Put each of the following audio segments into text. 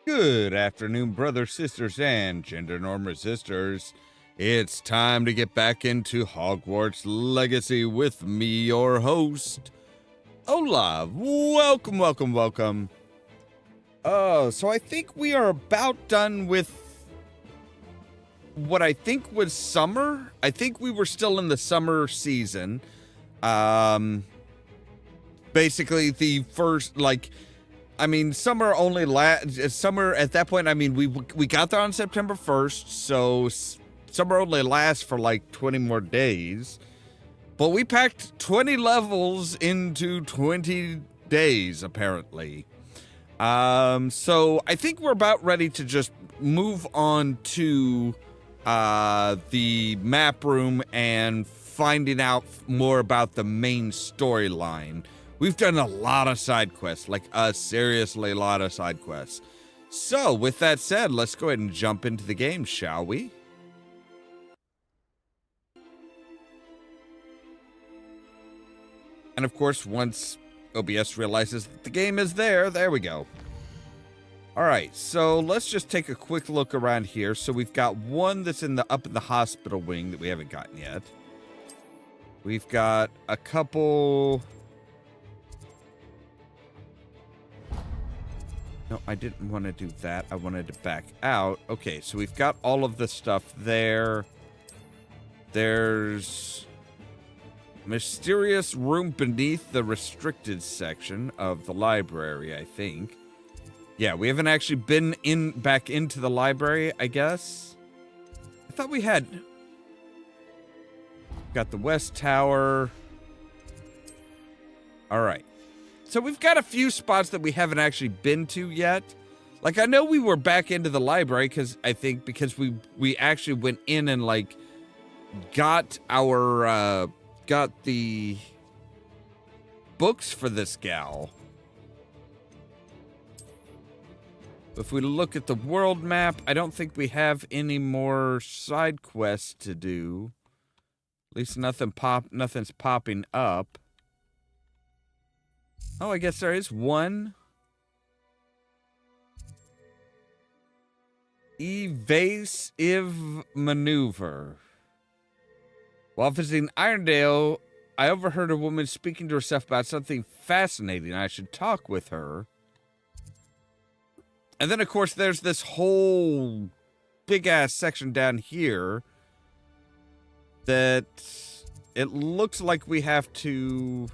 Good afternoon, brothers, sisters, and gender norm resistors. It's time to get back into Hogwarts Legacy with me, your host, Ollamh. Welcome, welcome, welcome. So I think we are about done with what I think was summer. I think we were still in the summer season. Basically the first, summer summer at that point, we got there on September 1st, so summer only lasts for like 20 more days. But we packed 20 levels into 20 days, apparently. So I think we're about ready to just move on to the map room and finding out more about the main storyline. We've done a lot of side quests, like a seriously lot of side quests. So, with that said, let's go ahead and jump into the game, shall we? And of course, once OBS realizes that the game is there we go. Alright, so let's just take a quick look around here. So we've got one that's up in the hospital wing that we haven't gotten yet. We've got a couple... No, I didn't want to do that. I wanted to back out. Okay, so we've got all of the stuff there. There's mysterious room beneath the restricted section of the library, I think. Yeah, we haven't actually been back into the library, I guess. I thought we had. Got the West Tower. All right. So we've got a few spots that we haven't actually been to yet. Like, I know we were back into the library because we actually went in and got the books for this gal. If we look at the world map, I don't think we have any more side quests to do. At least nothing's popping up. Oh, I guess there is one. Evasive maneuver. While visiting Irondale, I overheard a woman speaking to herself about something fascinating. I should talk with her. And then, of course, there's this whole big-ass section down here that it looks like we have to...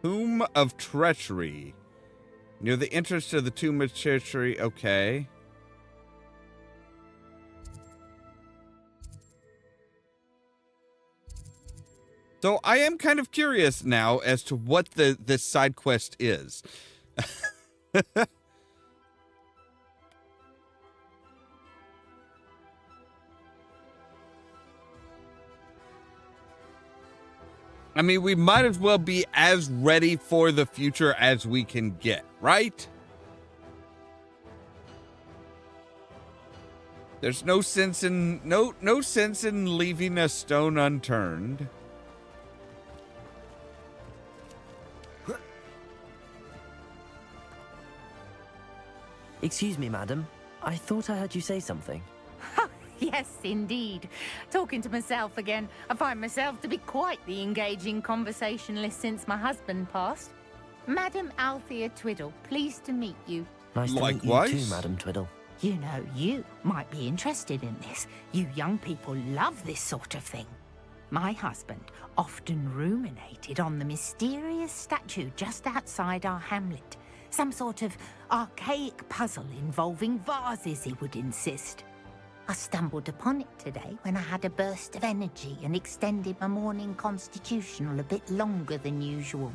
Tomb of Treachery. Near the entrance to the Tomb of Treachery. Okay. So I am kind of curious now as to what this side quest is. I mean, we might as well be as ready for the future as we can get, right? There's no sense in no sense in leaving a stone unturned. Excuse me, madam. I thought I heard you say something. Yes, indeed. Talking to myself again. I find myself to be quite the engaging conversationalist since my husband passed. Madam Althea Twiddle, pleased to meet you. Nice to meet you too, Madam Twiddle. You know, you might be interested in this. You young people love this sort of thing. My husband often ruminated on the mysterious statue just outside our hamlet. Some sort of archaic puzzle involving vases, he would insist. I stumbled upon it today when I had a burst of energy and extended my morning constitutional a bit longer than usual.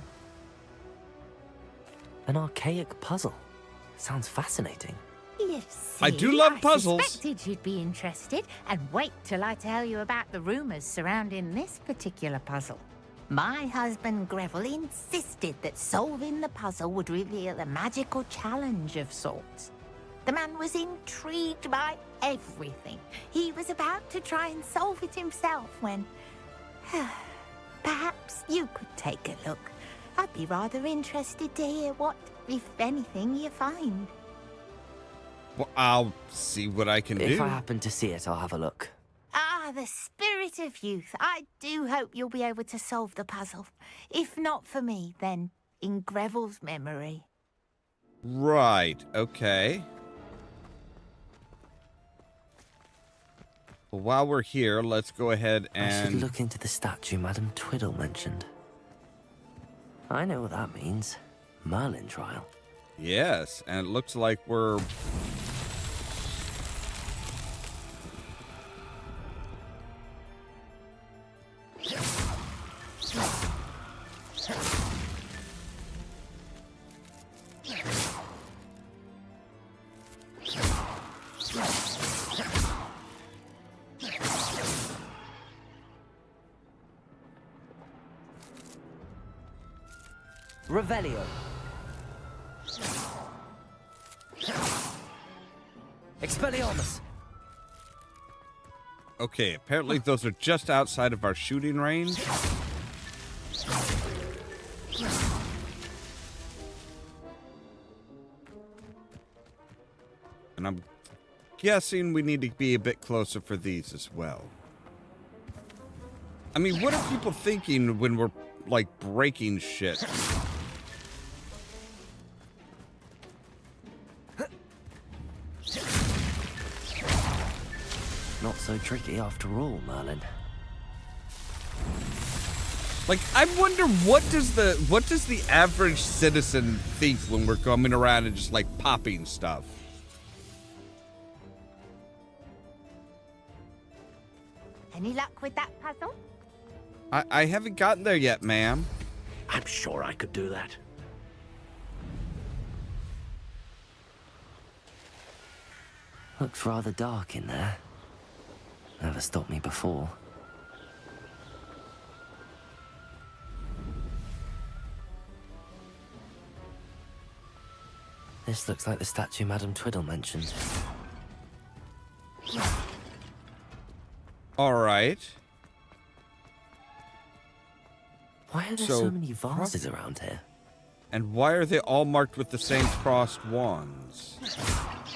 An archaic puzzle. Sounds fascinating. You see, I do love puzzles. I suspected you'd be interested, and wait till I tell you about the rumors surrounding this particular puzzle. My husband Greville insisted that solving the puzzle would reveal a magical challenge of sorts. The man was intrigued by everything. He was about to try and solve it himself when... Perhaps you could take a look. I'd be rather interested to hear what, if anything, you find. Well, I'll see what I can do. If I happen to see it, I'll have a look. Ah, the spirit of youth. I do hope you'll be able to solve the puzzle. If not for me, then in Greville's memory. Right, okay. Well, while we're here, let's go ahead and... I should look into the statue Madam Twiddle mentioned. I know what that means. Merlin trial. Yes, and it looks like we're... Revelio. Expelliarmus. Okay, apparently those are just outside of our shooting range. And I'm guessing we need to be a bit closer for these as well. I mean, what are people thinking when we're, like, breaking shit? Not so tricky after all, Merlin. Like, I wonder what does the average citizen think when we're coming around and just like popping stuff? Any luck with that puzzle? I haven't gotten there yet, ma'am. I'm sure I could do that. Looks rather dark in there. Never stopped me before. This looks like the statue Madam Twiddle mentioned. All right. Why are there so many vases around here? And why are they all marked with the same crossed wands?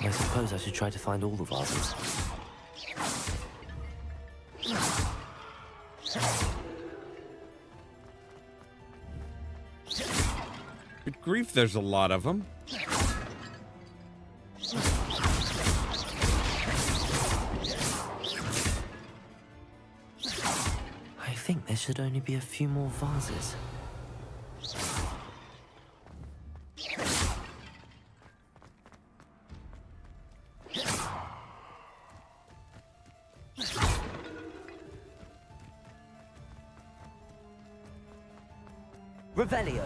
I suppose I should try to find all the vases. Good grief, there's a lot of them. I think there should only be a few more vases. Revelio.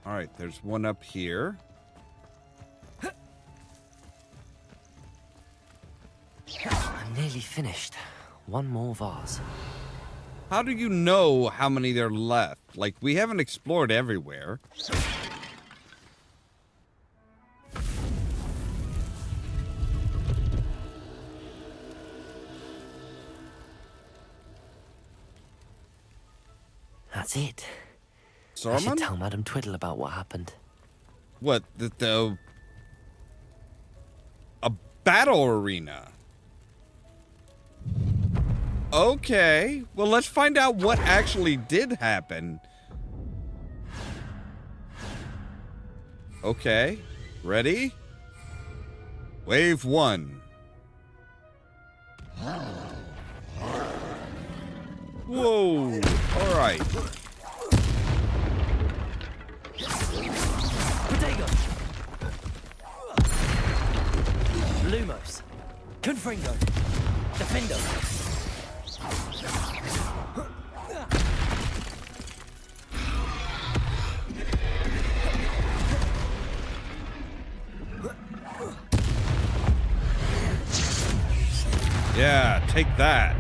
All right, there's one up here. I'm nearly finished. One more vase. How do you know how many there are left? Like, we haven't explored everywhere. That's it. I Saruman? should tell Madame Twiddle about what happened. What, a battle arena? Okay, well, let's find out what actually did happen. Okay, ready? Wave 1. Whoa, all right. Protego! Lumos! Confringo! Defendo! Yeah, take that.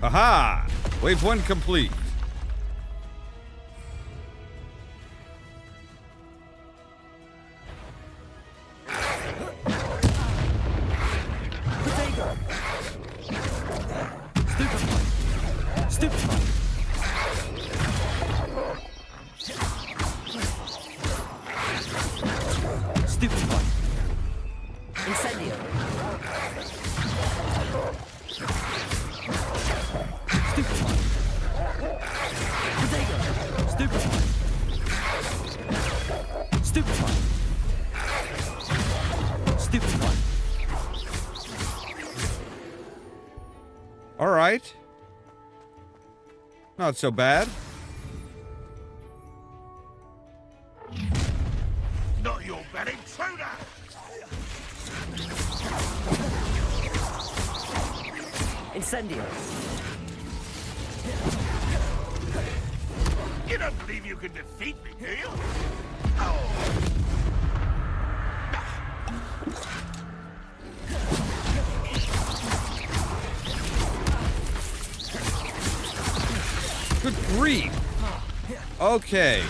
Aha! Wave 1 complete. All right. Not so bad. Not your bad intruder! Incendio! You don't believe you can defeat me, do you? Oh. Good grief. Okay.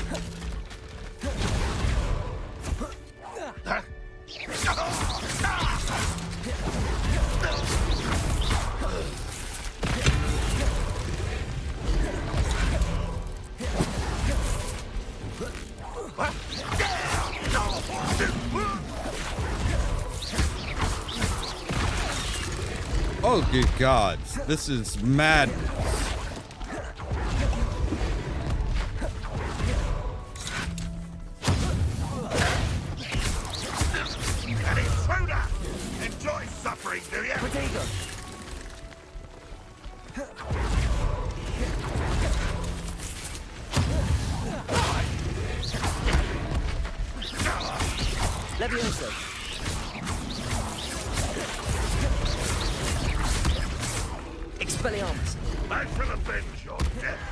Oh, good gods. This is madness. An intruder! Enjoy suffering, do you? Levioso! Expelliarmus! I shall avenge your death!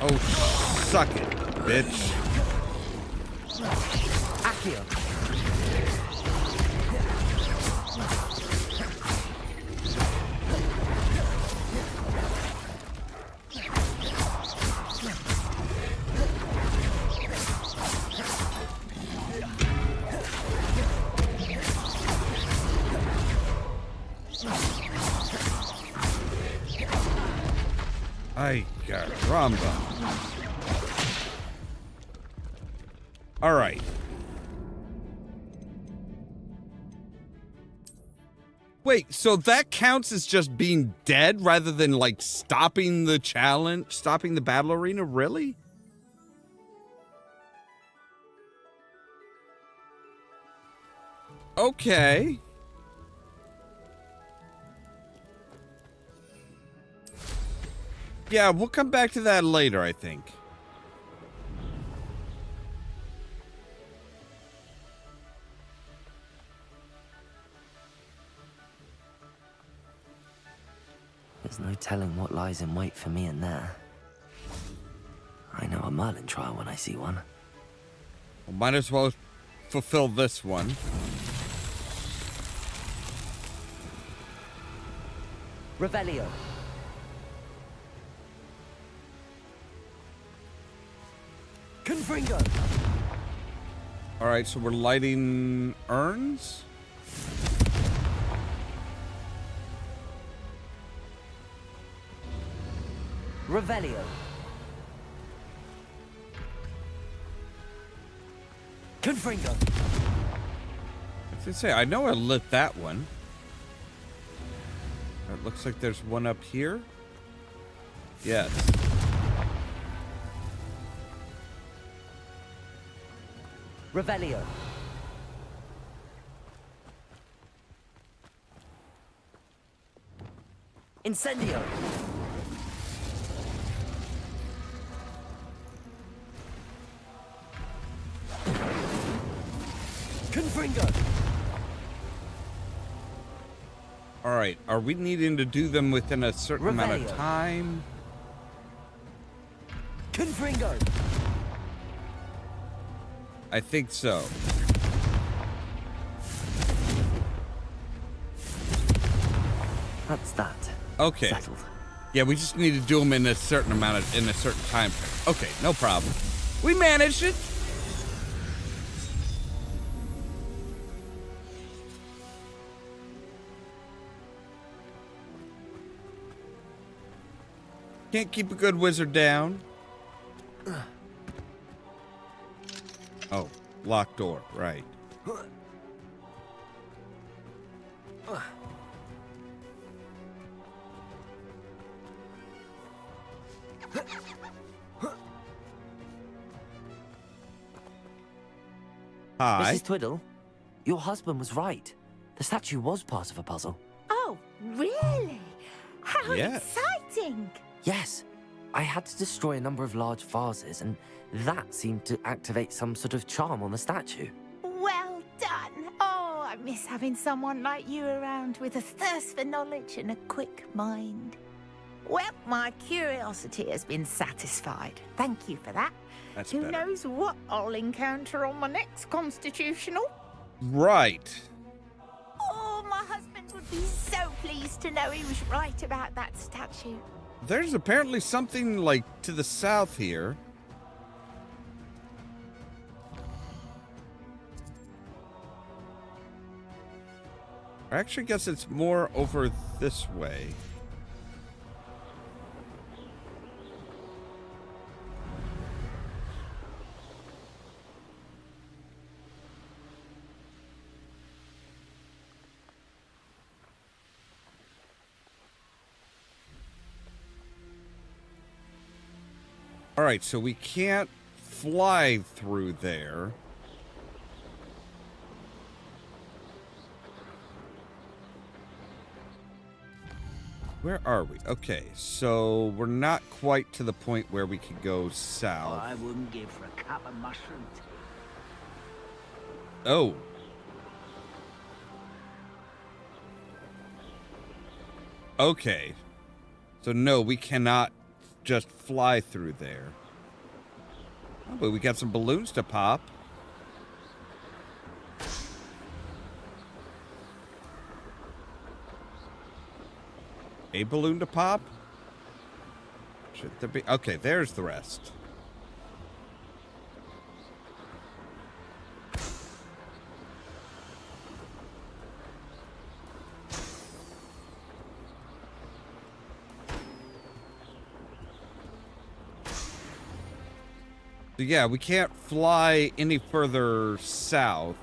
Oh, suck it, bitch. Accio. Ay, caramba. All right. Wait, so that counts as just being dead rather than like stopping the challenge, stopping the battle arena? Really? Okay. Yeah, we'll come back to that later, I think. There's no telling what lies in wait for me in there. I know a Merlin trial when I see one. Well, might as well fulfill this one. Revelio. Confringo. All right, so we're lighting urns. Revelio. Confringo. As I say, I know I lit that one. It looks like there's one up here. Yes. Revelio. Incendio. Confringo. All right, are we needing to do them within a certain amount of Revelio. time? Confringo. I think so. That's that. Okay. Settled. Yeah, we just need to do them in a certain amount of, in a certain time frame. Okay, no problem. We managed it. Can't keep a good wizard down. Oh, locked door, right. Hi. Mrs. Twiddle, your husband was right. The statue was part of a puzzle. Oh, really? How Yes. exciting! Yes, I had to destroy a number of large vases, and that seemed to activate some sort of charm on the statue. Well done. Oh, I miss having someone like you around with a thirst for knowledge and a quick mind. Well, my curiosity has been satisfied. Thank you for that. That's Who better. knows what I'll encounter on my next constitutional? Right. Oh, my husband would be so pleased to know he was right about that statue. There's apparently something like to the south here. I actually guess it's more over this way. All right, so we can't fly through there. Where are we? Okay, so we're not quite to the point where we could go south. I wouldn't give for a cup of mushroom tea. Oh. Okay. So no, we cannot just fly through there. Oh, but we got some balloons to pop. a balloon to pop? Should there be? Okay, there's the rest. So yeah, we can't fly any further south.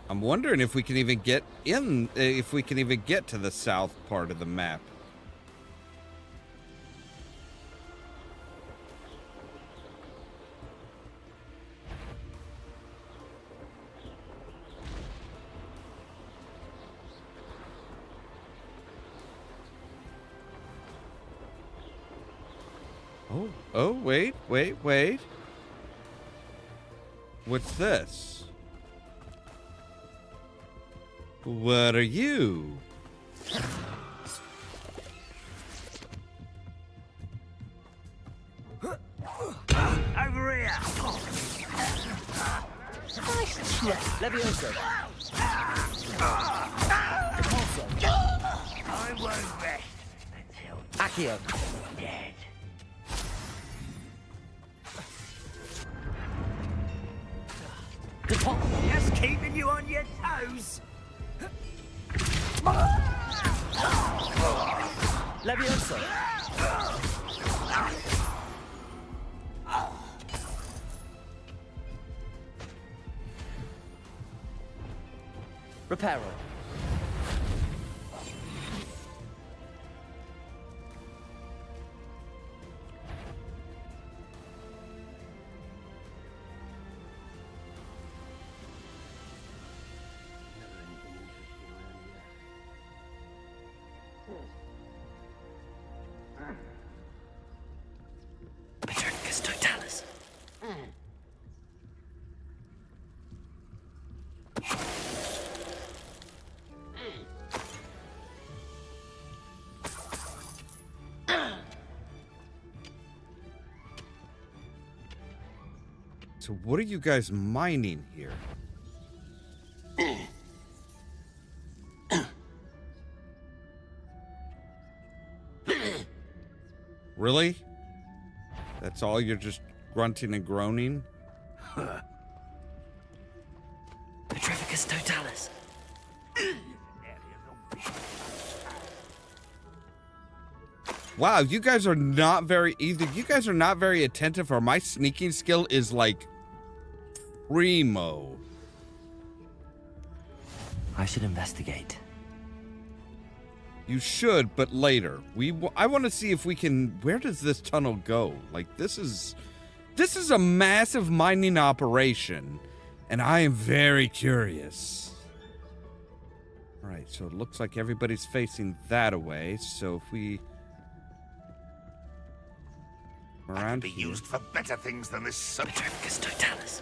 I'm wondering if we can even get in, if we can even get to the south part of the map. Oh, wait. What's this? What are you? Over here! Levioso. I won't rest until Accio. dead. Just keeping you on your toes. Levioso. Reparo. Petrificus totalis. So what are you guys mining here? Really? That's all? You're just grunting and groaning? Petrificus totalis. Wow, you guys are not very, either you guys are not very attentive or my sneaking skill is like primo. I should investigate. You should, but later. I want to see if we can, where does this tunnel go? Like this is a massive mining operation and I am very curious. All right, so it looks like everybody's facing that away. So if we around Be here. used for better things than this subject. Petrificus totalis.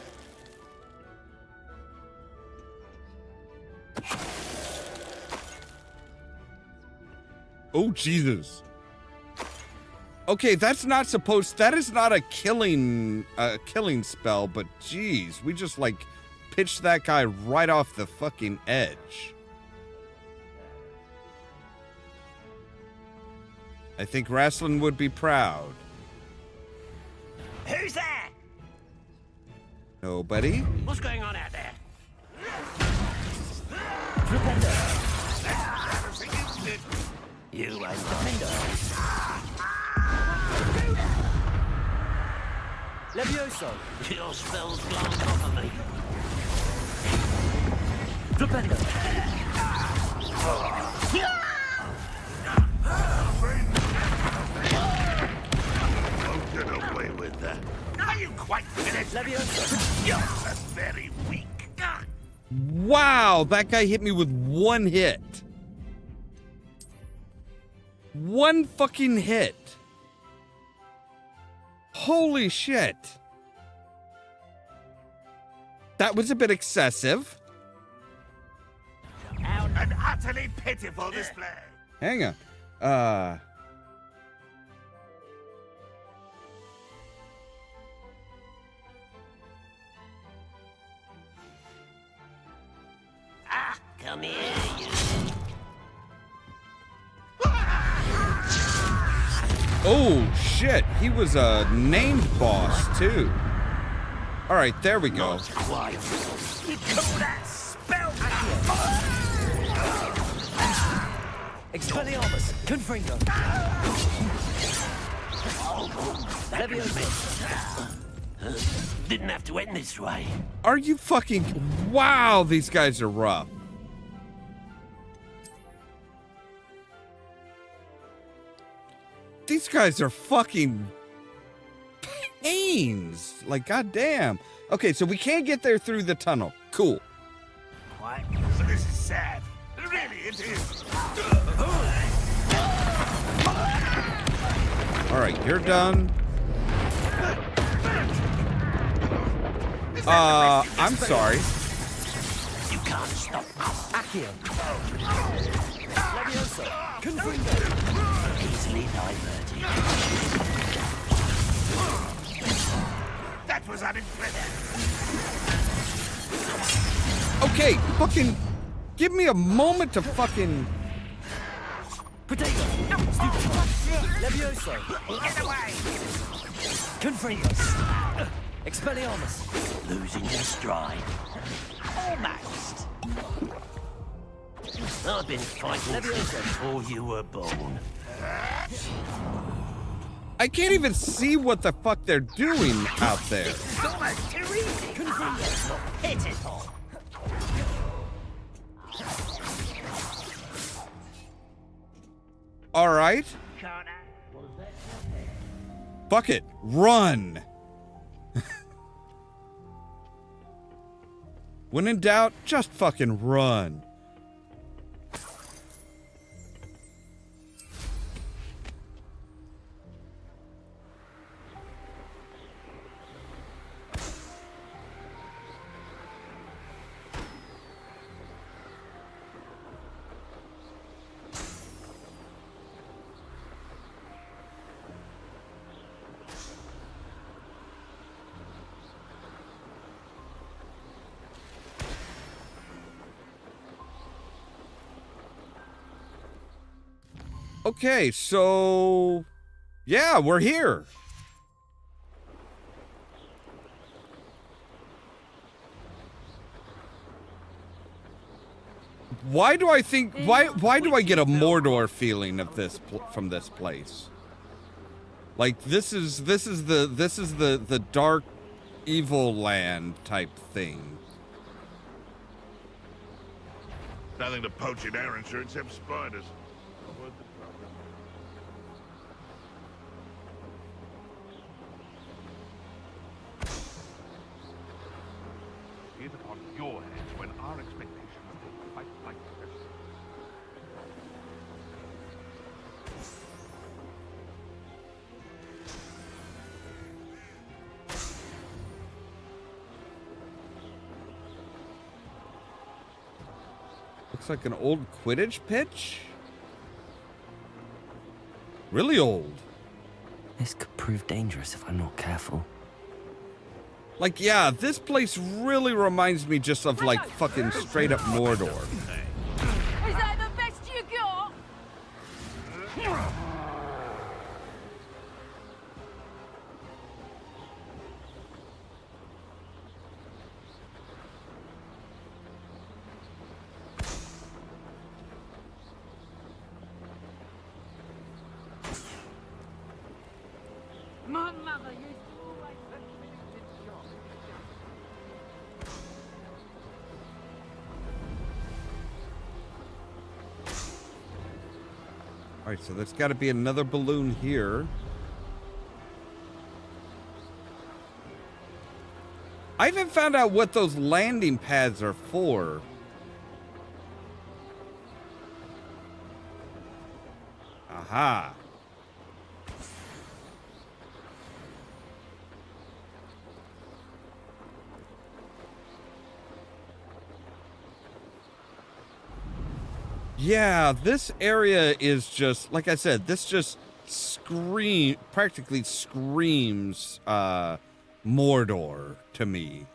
Oh, Jesus. Okay, that is not a killing spell, but geez, we just like pitched that guy right off the fucking edge. I think Wrestling would be proud. Who's there? Nobody? What's going on out there? You ain't Defender. Levioso. Your spell's glance off of me. Flipendo. Won't get away with that. Are you quite finished? Levioso. You're just very weak. Wow, that guy hit me with one hit. One fucking hit. Holy shit. That was a bit excessive. An utterly pitiful display. Hang on. Come here, you. Oh, shit. He was a named boss, too. All right, there we go. Not quite. You call that spell? Expelliarmus, Confringo. Didn't have to end this way. Are you fucking... Wow, these guys are rough. These guys are fucking pains. Like, goddamn. Okay, so we can't get there through the tunnel. Cool. What? So this is sad. Really, it is. All right, you're done. I'm sorry. You can't stop us. Accio. Levioso, Confringo. Easily diverted. That was unimpressive. Okay, fucking give me a moment to fucking... Potato. Levioso. Get away! Confringos. Expelliarmus. Losing your stride. Almost. I've been fighting since before you were born. I can't even see what the fuck they're doing out there. It's almost too easy. Pitiful. All right. Fuck it. Run. When in doubt, just fucking run. Okay, so yeah, we're here. Why do I think why do I get a Mordor feeling of this from this place? Like this is the dark evil land type thing. Nothing to poach in Arrynshire except spiders. It upon your heads when our expectations take quite like this. Looks like an old Quidditch pitch. Really old. This could prove dangerous if I'm not careful. Like, yeah, this place really reminds me just of, like, fucking straight up Mordor. Is that the best you got? My mother used to always put me in the shop. All right, so there's got to be another balloon here. I haven't found out what those landing pads are for. Aha. Yeah, this area is just, like I said, this just practically screams Mordor to me.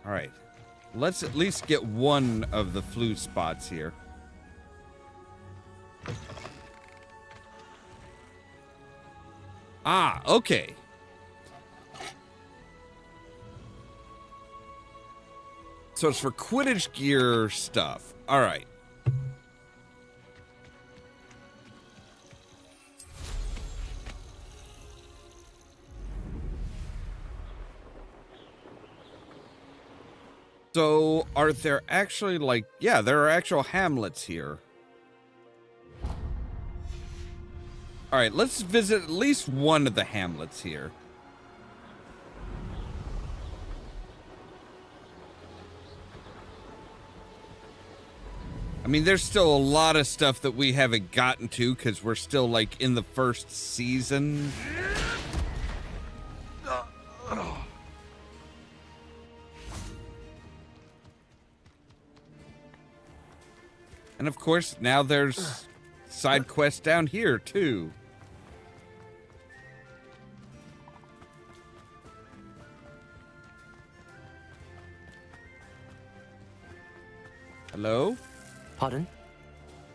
All right. Let's at least get one of the flu spots here. Ah, okay. So it's for Quidditch gear stuff. All right. So, are there actually, like, yeah, there are actual hamlets here. All right, let's visit at least one of the hamlets here. I mean, there's still a lot of stuff that we haven't gotten to because we're still, like, in the first season. And of course, now there's side quests down here, too. Hello? Pardon?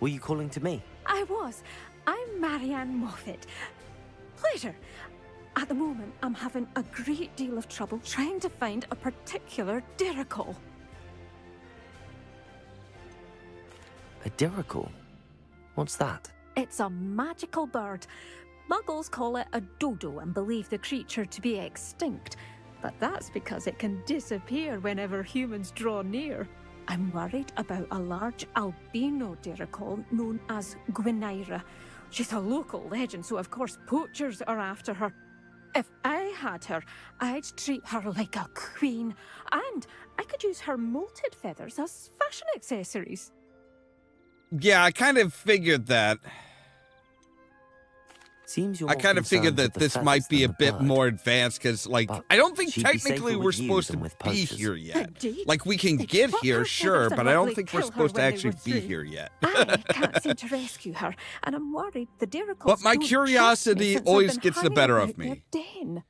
Were you calling to me? I was. I'm Marianne Moffat. Pleasure. At the moment, I'm having a great deal of trouble trying to find a particular diricle. A diricle? What's that? It's a magical bird. Muggles call it a dodo and believe the creature to be extinct. But that's because it can disappear whenever humans draw near. I'm worried about a large albino diricle known as Gwynaira. She's a local legend, so of course poachers are after her. If I had her, I'd treat her like a queen. And I could use her molted feathers as fashion accessories. Yeah, I kind of figured that. Seems you're I more kind of figured concerned that with this the might be feathers a than the bit bird. more advanced because, like, But I don't think she'd be technically safer we're with you supposed than to with be poachers. here yet. Indeed. Like, we can They get pluck here, her sure, feathers but and I don't lovely think we're kill her supposed to when they actually were be through. here yet. I can't seem to rescue her, and I'm worried the diricles But my don't trust curiosity me since I've always been gets the hanging better about of me. their den.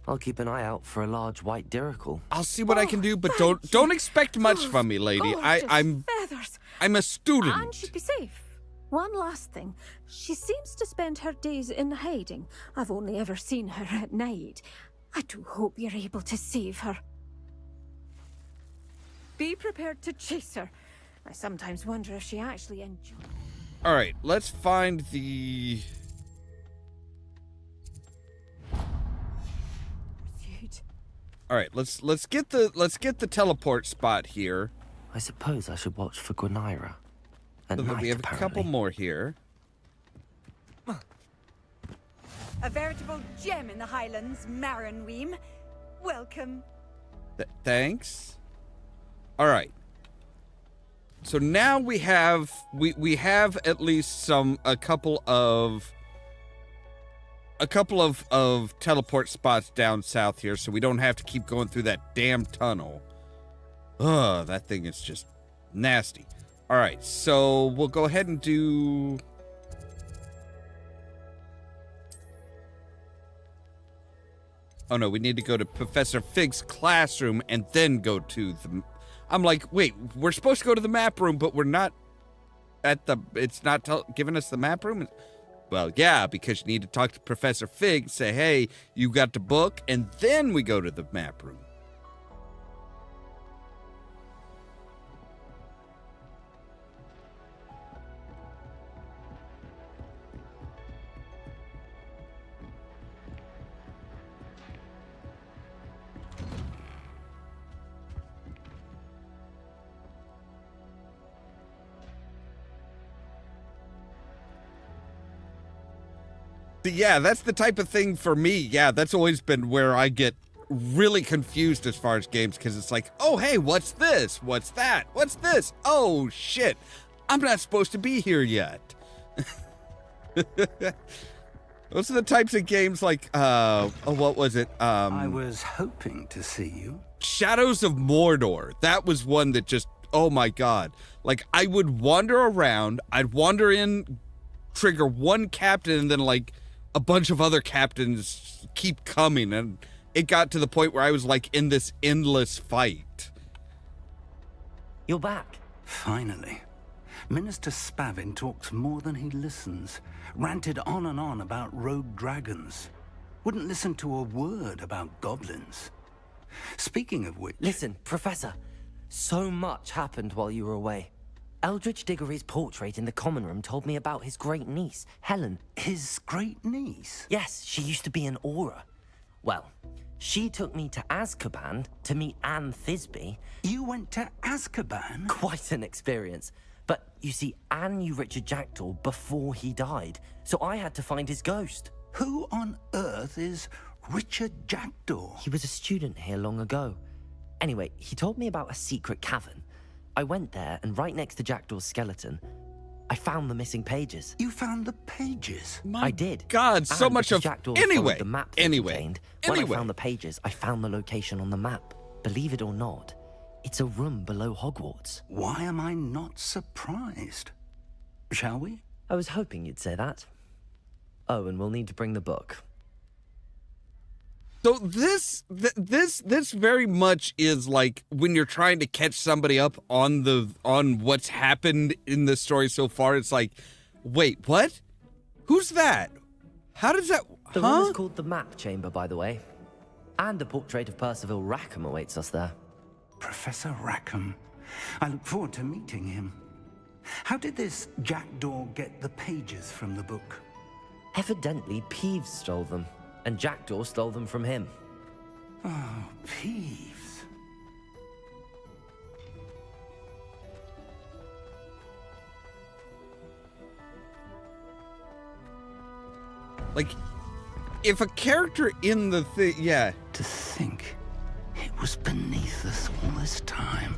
I'll keep an eye out for a large white diricle. I'll see what I can do, but thank don't you. expect much Those from me, lady. gorgeous I'm feathers. a And student. she'd be safe. One last thing. She seems to spend her days in hiding. I've only ever seen her at night. I do hope you're able to save her. Be prepared to chase her. I sometimes wonder if she actually enjoys... All right, let's find the. pursuit. All right, let's get the teleport spot here. I suppose I should watch for Gwynaira. At So that night, we have apparently. a couple more here. A veritable gem in the Highlands, Maranweem. Welcome. Thanks. All right. So now we have at least a couple of teleport spots down south here, so we don't have to keep going through that damn tunnel. Ugh, that thing is just nasty. All right, so we'll go ahead and do. Oh no, we need to go to Professor Fig's classroom and then go to the. I'm like, wait, we're supposed to go to the map room, but we're not at the. It's not giving us the map room. Well, yeah, because you need to talk to Professor Fig, say, hey, you got the book, and then we go to the map room. Yeah, that's the type of thing for me. Yeah, that's always been where I get really confused as far as games, because it's like, oh, hey, what's this? What's that? What's this? Oh, shit. I'm not supposed to be here yet. Those are the types of games like, what was it? I was hoping to see you. Shadows of Mordor. That was one that just, oh my God. Like, I would wander around, I'd wander in, trigger one captain, and then, like, a bunch of other captains keep coming, and it got to the point where I was like in this endless fight. You're back. Finally. Minister Spavin talks more than he listens. Ranted on and on about rogue dragons. Wouldn't listen to a word about goblins. Speaking of which... Listen, Professor. So much happened while you were away. Eldridge Diggory's portrait in the common room told me about his great niece, Helen. His great niece? Yes, she used to be an Auror. Well, she took me to Azkaban to meet Anne Thisbe. You went to Azkaban? Quite an experience. But you see, Anne knew Richard Jackdaw before he died, so I had to find his ghost. Who on earth is Richard Jackdaw? He was a student here long ago. Anyway, he told me about a secret cavern. I went there, and right next to Jackdaw's skeleton, I found the missing pages. You found the pages? I did. God, so And much because of... Jackdaw Anyway, followed the map they contained, when I found the pages, I found the location on the map. Believe it or not, it's a room below Hogwarts. Why am I not surprised? Shall we? I was hoping you'd say that. Oh, and we'll need to bring the book. So this very much is like when you're trying to catch somebody up on what's happened in the story so far. It's like, wait, what? Who's that? How does that? The room is called the Map Chamber, by the way, and a portrait of Percival Rackham awaits us there. Professor Rackham. I look forward to meeting him. How did this Jackdaw get the pages from the book? Evidently, Peeves stole them, and Jackdaw stole them from him. Oh, Peeves. Like, if a character in the thing, yeah. To think it was beneath us all this time.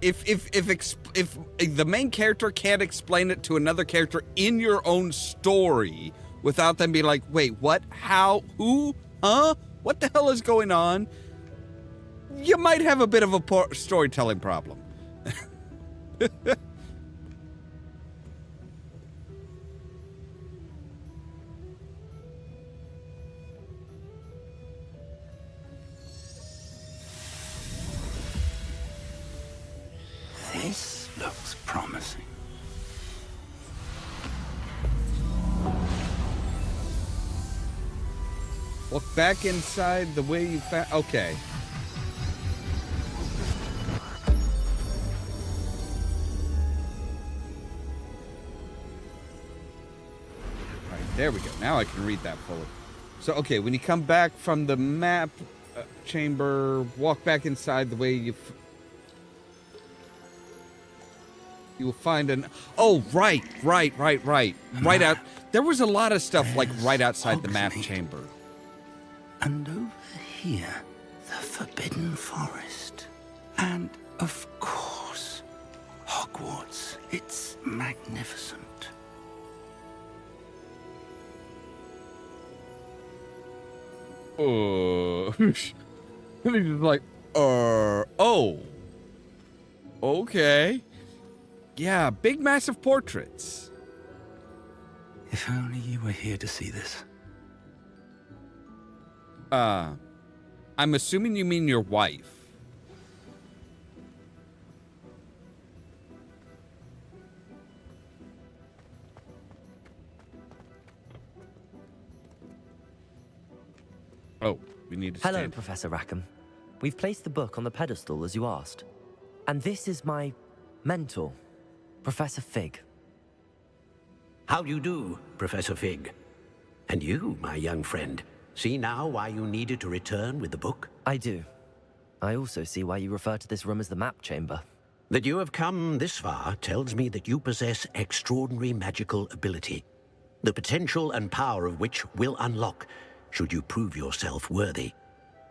If the main character can't explain it to another character in your own story without them being like, wait, what? How? Who? Huh? What the hell is going on? You might have a bit of a storytelling problem. This looks promising. Walk back inside the way you found. Okay. All right, there we go. Now I can read that fully. So, okay, when you come back from the map chamber, walk back inside the way you will find an... Oh, right. Right out... There was a lot of stuff, like, right outside the map chamber. And over here, the Forbidden Forest. And, of course, Hogwarts. It's magnificent. He's like, oh. Okay. Yeah, big, massive portraits. If only you were here to see this. I'm assuming you mean your wife. Oh, we need to Hello, stand. Professor Rackham. We've placed the book on the pedestal as you asked. And this is my mentor, Professor Fig. How do you do, Professor Fig? And you, my young friend, see now why you needed to return with the book? I do. I also see why you refer to this room as the Map Chamber. That you have come this far tells me that you possess extraordinary magical ability, the potential and power of which will unlock should you prove yourself worthy.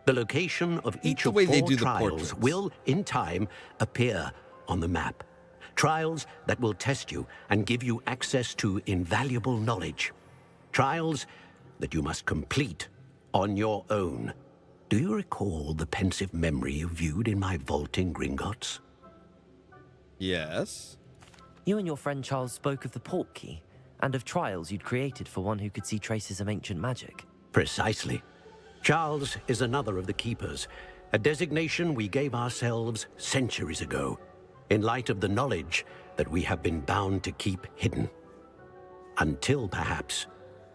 The location of each of 4 trials will, in time, appear on the map. Trials that will test you and give you access to invaluable knowledge. Trials that you must complete on your own. Do you recall the pensive memory you viewed in my vault in Gringotts? Yes. You and your friend Charles spoke of the Portkey, and of trials you'd created for one who could see traces of ancient magic. Precisely. Charles is another of the Keepers, a designation we gave ourselves centuries ago, in light of the knowledge that we have been bound to keep hidden. Until perhaps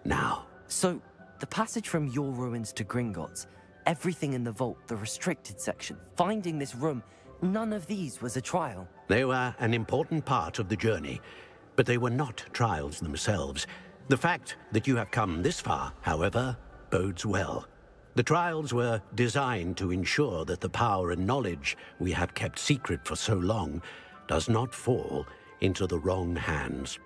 now. So, the passage from your ruins to Gringotts, everything in the vault, the restricted section, finding this room, none of these was a trial. They were an important part of the journey, but they were not trials themselves. The fact that you have come this far, however, bodes well. The trials were designed to ensure that the power and knowledge we have kept secret for so long does not fall into the wrong hands.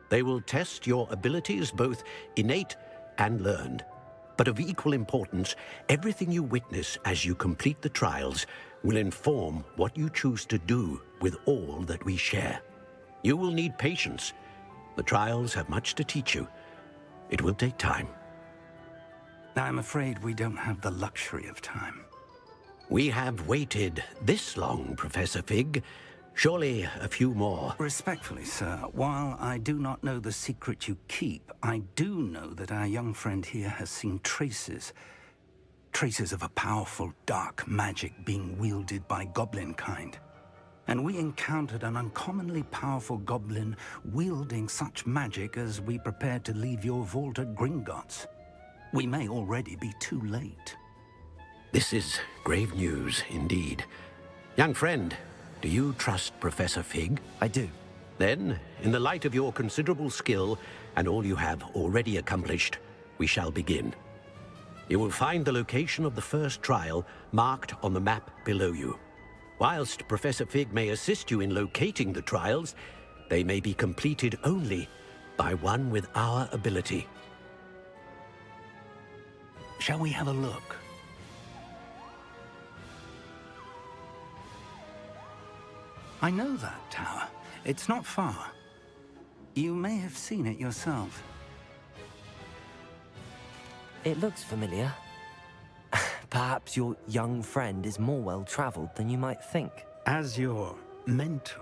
They will test your abilities, both innate and learned. But of equal importance, everything you witness as you complete the trials will inform what you choose to do with all that we share. You will need patience. The trials have much to teach you. It will take time. I'm afraid we don't have the luxury of time. We have waited this long, Professor Fig. Surely a few more. Respectfully, sir, while I do not know the secret you keep, I do know that our young friend here has seen traces of a powerful dark magic being wielded by goblin kind. And we encountered an uncommonly powerful goblin wielding such magic as we prepared to leave your vault at Gringotts. We may already be too late. This is grave news indeed. Young friend, do you trust Professor Fig? I do. Then, in the light of your considerable skill and all you have already accomplished, we shall begin. You will find the location of the first trial marked on the map below you. Whilst Professor Fig may assist you in locating the trials, they may be completed only by one with our ability. Shall we have a look? I know that tower. It's not far. You may have seen it yourself. It looks familiar. Perhaps your young friend is more well-traveled than you might think. As your mentor,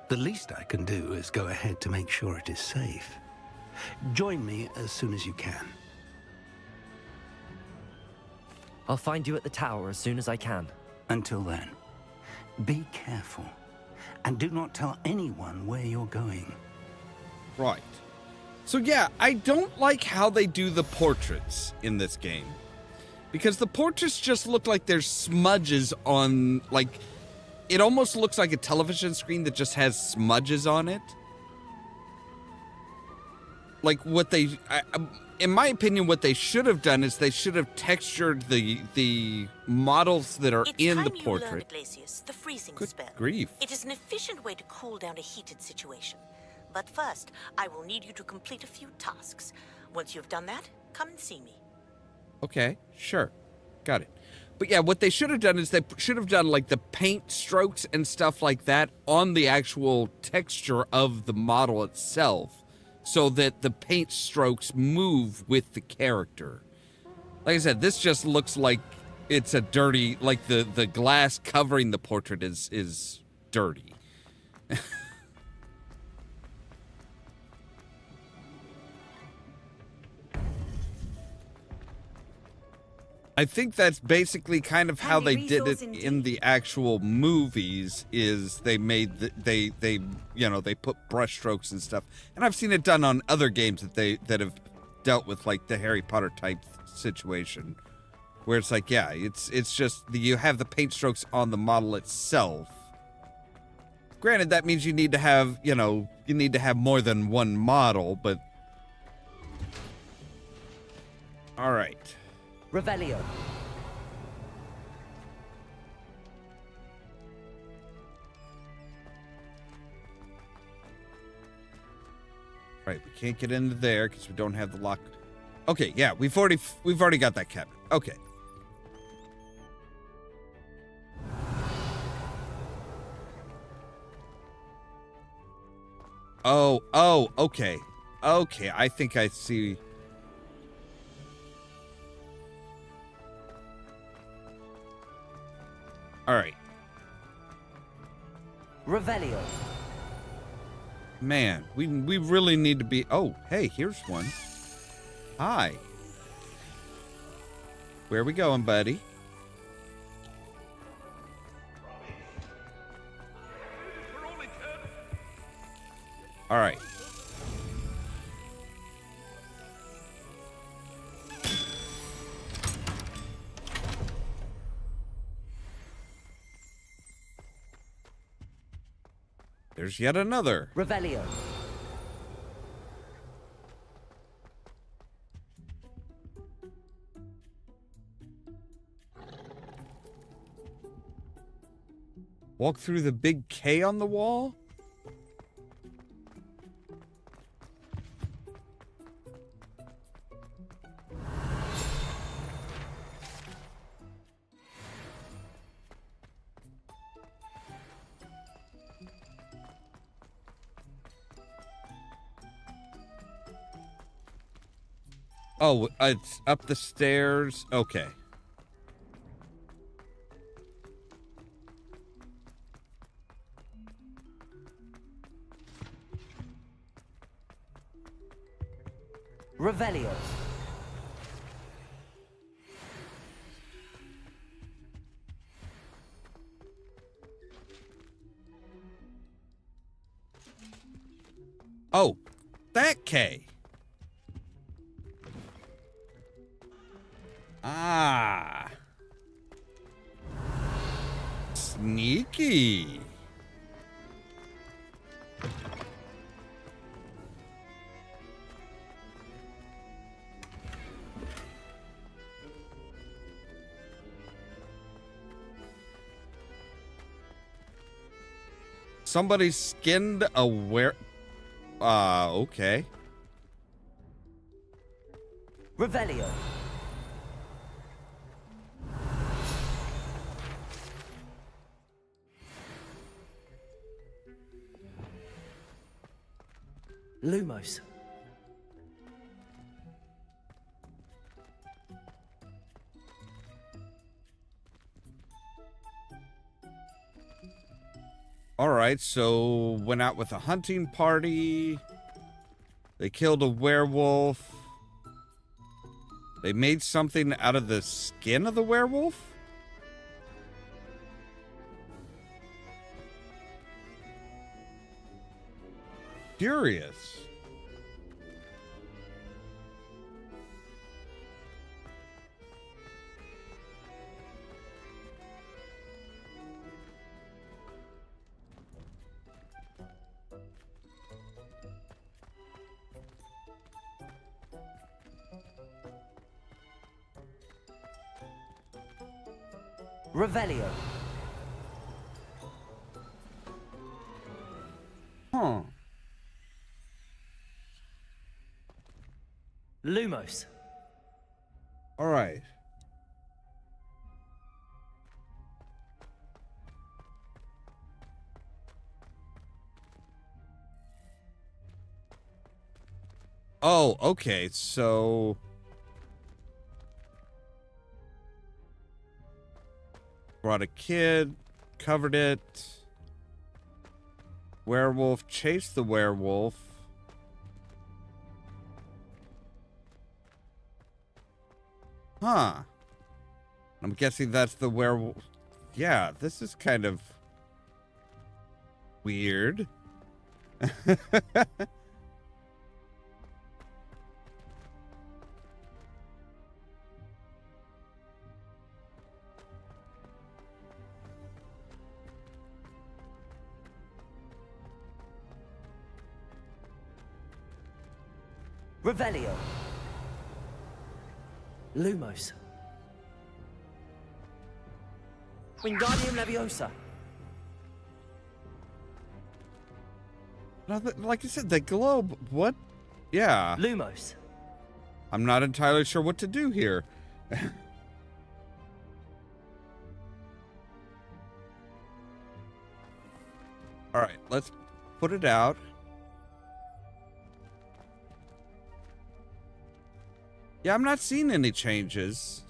the least I can do is go ahead to make sure it is safe. Join me as soon as you can. I'll find you at the tower as soon as I can. Until then, be careful. And do not tell anyone where you're going. Right. So yeah, I don't like how they do the portraits in this game. Because the portraits just look like there's smudges on, like, it almost looks like a television screen that just has smudges on it. Like what they, in my opinion, what they should have done is they should have textured the models that are in the portrait. Glacius, the freezing Good spell. grief. It is an efficient way to cool down a heated situation. But first, I will need you to complete a few tasks. Once you've done that, come and see me. Okay, sure. Got it. But yeah, what they should have done is they should have done like the paint strokes and stuff like that on the actual texture of the model itself, so that the paint strokes move with the character. Like I said, this just looks like it's a dirty, like the glass covering the portrait is dirty. I think that's basically kind of how they did it in the actual movies. Is they made they put brush strokes and stuff, and I've seen it done on other games that have dealt with like the Harry Potter type situation, where it's like, yeah, it's just you have the paint strokes on the model itself. Granted, that means you need to have more than one model, but all right. Revelio. Right, we can't get into there because we don't have the lock. Okay, yeah, we've already got that cabinet. Okay. Oh, okay. Okay, I think I see. All right. Revelio. Man, we really need to be. Oh, hey, here's one. Hi. Where we going, buddy? All right. There's yet another. Revelio. Walk through the big K on the wall? Oh, it's up the stairs. Okay. Revelio. Oh, that K. Ah. Sneaky. Somebody skinned a okay. Revelio. Lumos. All right, so went out with a hunting party. They killed a werewolf. They made something out of the skin of the werewolf? Curious. Revelio. Huh. Lumos. All right. Oh, okay. So brought a kid, covered it. Werewolf chased the werewolf. Huh. I'm guessing that's the werewolf. Yeah, this is kind of weird. Revelio. Lumos. Wingardium Leviosa. Like I said, the globe. What? Yeah. Lumos. I'm not entirely sure what to do here. All right, let's put it out. Yeah, I'm not seeing any changes.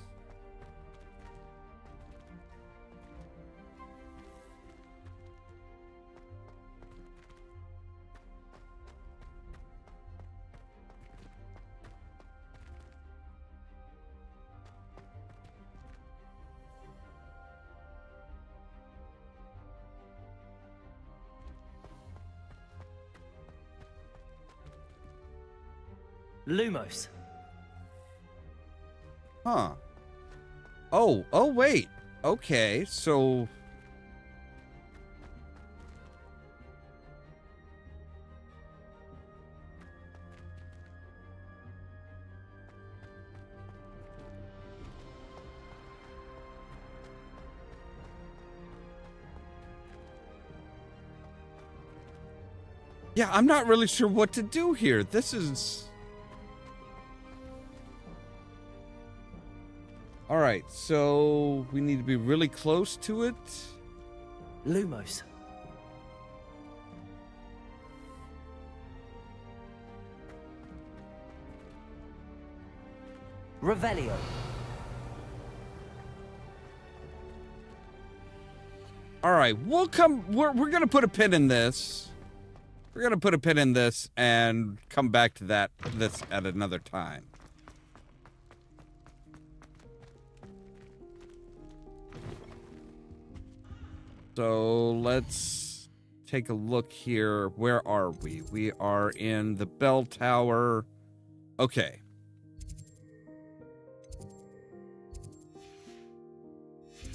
Lumos. Huh. Oh, wait. Okay, so... Yeah, I'm not really sure what to do here. This is... All right, so we need to be really close to it. Lumos. Revelio. All right, we're going to put a pin in this. We're going to put a pin in this and come back to this at another time. So let's take a look here. Where are we? We are in the bell tower. Okay.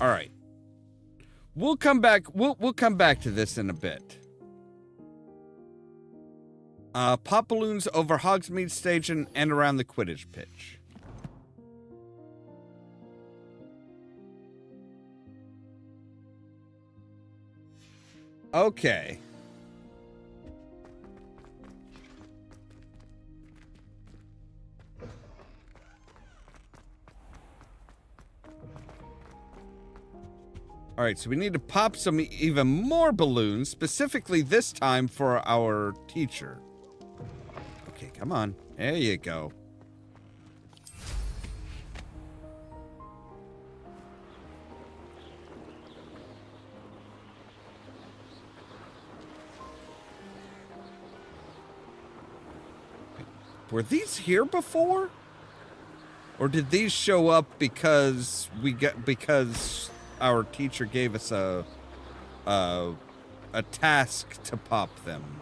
All right. We'll come back. We'll come back to this in a bit. Pop balloons over Hogsmeade Station and around the Quidditch pitch. Okay. All right, so we need to pop some even more balloons, specifically this time for our teacher. Okay, come on. There you go. Were these here before? Or did these show up because our teacher gave us a task to pop them?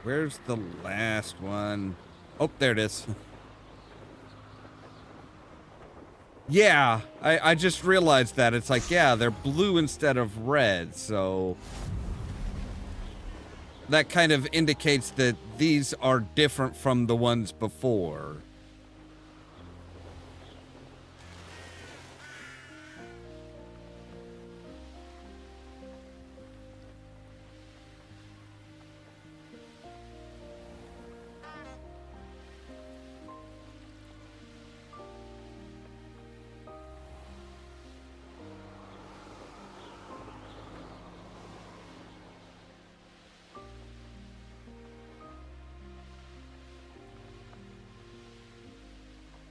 Where's the last one? Oh, there it is. Yeah, I just realized that. It's like, yeah, they're blue instead of red, so... that kind of indicates that these are different from the ones before.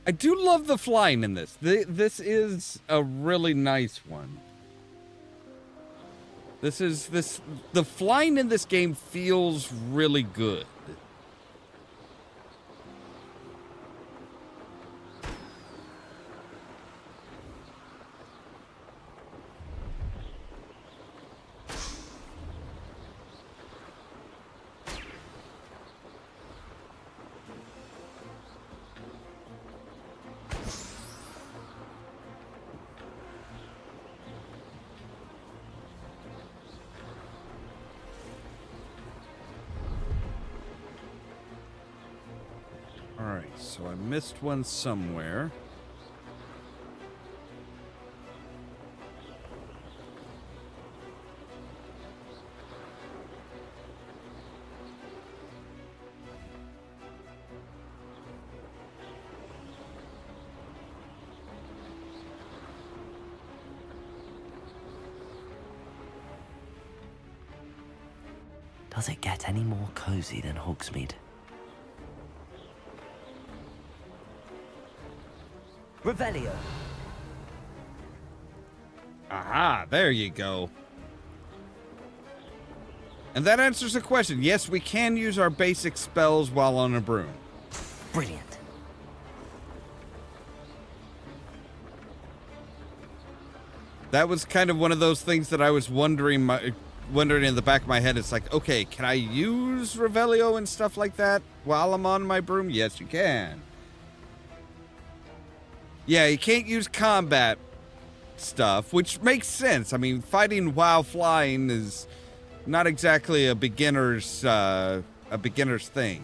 I do love the flying in this. This is a really nice one. The flying in this game feels really good. Alright, so I missed one somewhere. Does it get any more cozy than Hogsmeade? Revelio. Aha, there you go. And that answers the question. Yes, we can use our basic spells while on a broom. Brilliant. That was kind of one of those things that I was wondering in the back of my head. It's like, okay, can I use Revelio and stuff like that while I'm on my broom? Yes, you can. Yeah, you can't use combat stuff, which makes sense. I mean, fighting while flying is not exactly a beginner's thing.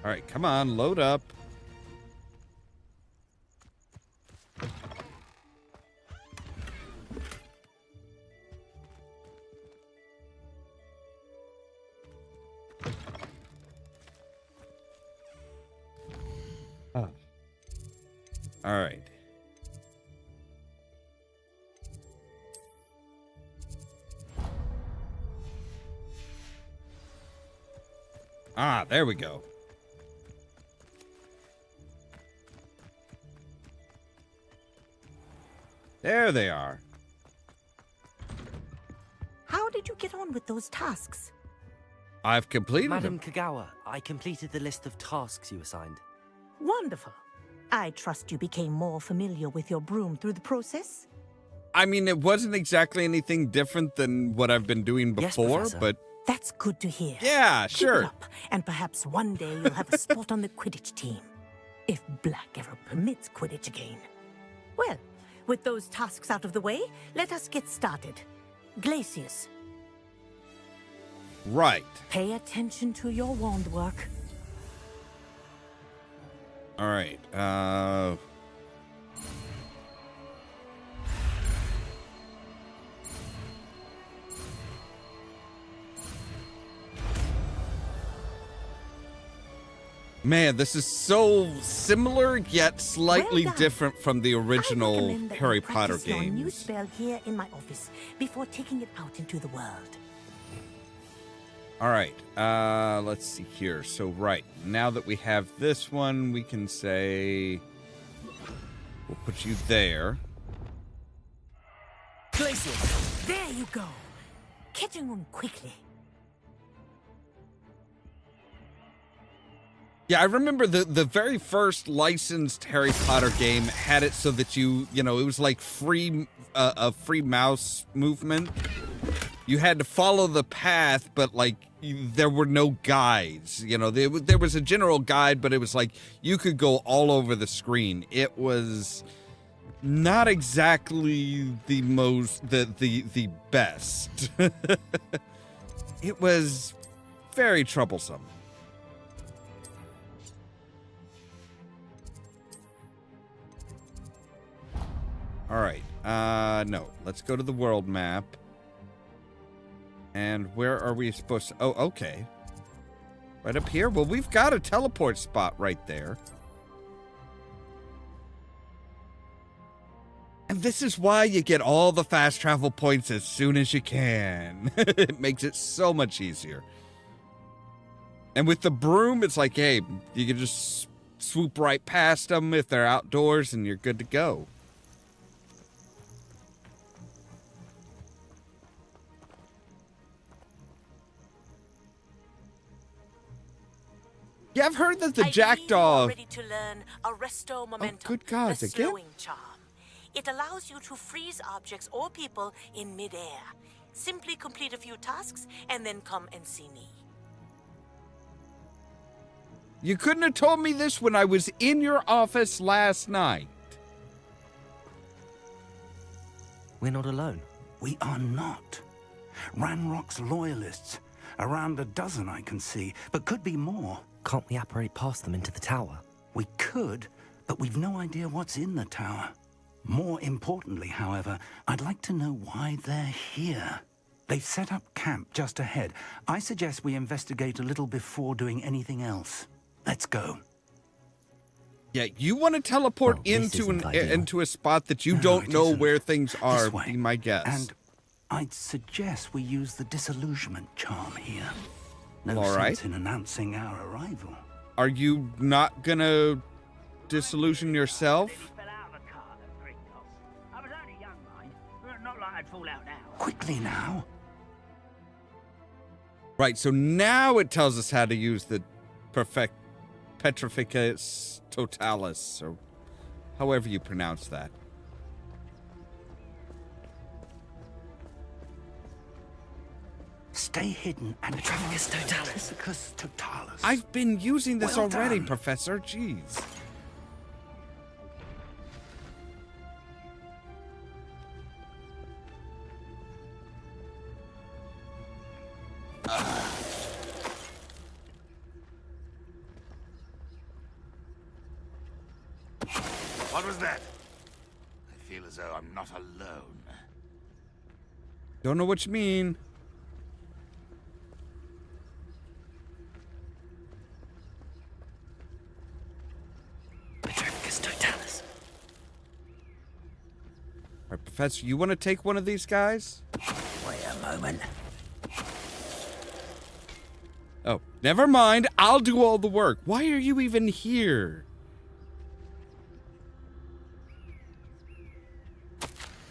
All right, come on, load up. Oh. All right. Ah, there we go. There they are. How did you get on with those tasks? I've completed Madam them. Kagawa, I completed the list of tasks you assigned. Wonderful. I trust you became more familiar with your broom through the process? I mean, it wasn't exactly anything different than what I've been doing before, Professor. but That's good to hear. yeah, Keep sure. it up, and perhaps one day you'll have a spot on the Quidditch team. If Black ever permits Quidditch again. Well, with those tasks out of the way, let us get started. Glacius, Right. pay attention to your wand work. All right. Man, this is so similar yet slightly Well done. different from the I original recommend that Harry you Potter practice your new games. spell here in my office before taking it out into the world. All right. Let's see here. So, right. Now that we have this one, we can say we'll put you there. Glacius! There you go. Catching on quickly. Yeah, I remember the very first licensed Harry Potter game had it so that you know, it was like a free mouse movement. You had to follow the path, but like there were no guides. You know, there was a general guide, but it was like you could go all over the screen. It was not exactly the best. It was very troublesome. All right. No. Let's go to the world map. And where are we supposed to... Oh, okay. Right up here? Well, we've got a teleport spot right there. And this is why you get all the fast travel points as soon as you can. It makes it so much easier. And with the broom, it's like, hey, you can just swoop right past them if they're outdoors and you're good to go. Yeah, I've heard that the jackdaw... Ready to learn Arresto Momentum, good God, the again? slowing charm. It allows you to freeze objects or people in midair. Simply complete a few tasks and then come and see me. You couldn't have told me this when I was in your office last night. We're not alone. We are not. Ranrock's loyalists. Around a dozen I can see, but could be more. Can't we apparate past them into the tower? We could, but we've no idea what's in the tower. More importantly, however, I'd like to know why they're here. They've set up camp just ahead. I suggest we investigate a little before doing anything else. Let's go. Yeah, you want to teleport Well, this isn't ideal. into a spot that you No, don't it know isn't. where things are. This way. Be my guess. And I'd suggest we use the disillusionment charm here. No All right. sense in announcing our arrival. Are you not gonna disillusion yourself? I was only young, mind. Not like I'd fall out now. Quickly now. Right, so now it tells us how to use the Petrificus Totalis, or however you pronounce that. Stay hidden and Petrificus Totalis. Petrificus Totalis. I've been using this Well already, done. Professor. Jeez. What was that? I feel as though I'm not alone. Don't know what you mean. Petrificus Totalis. All right, Professor, you want to take one of these guys? Wait a moment. Oh, never mind. I'll do all the work. Why are you even here?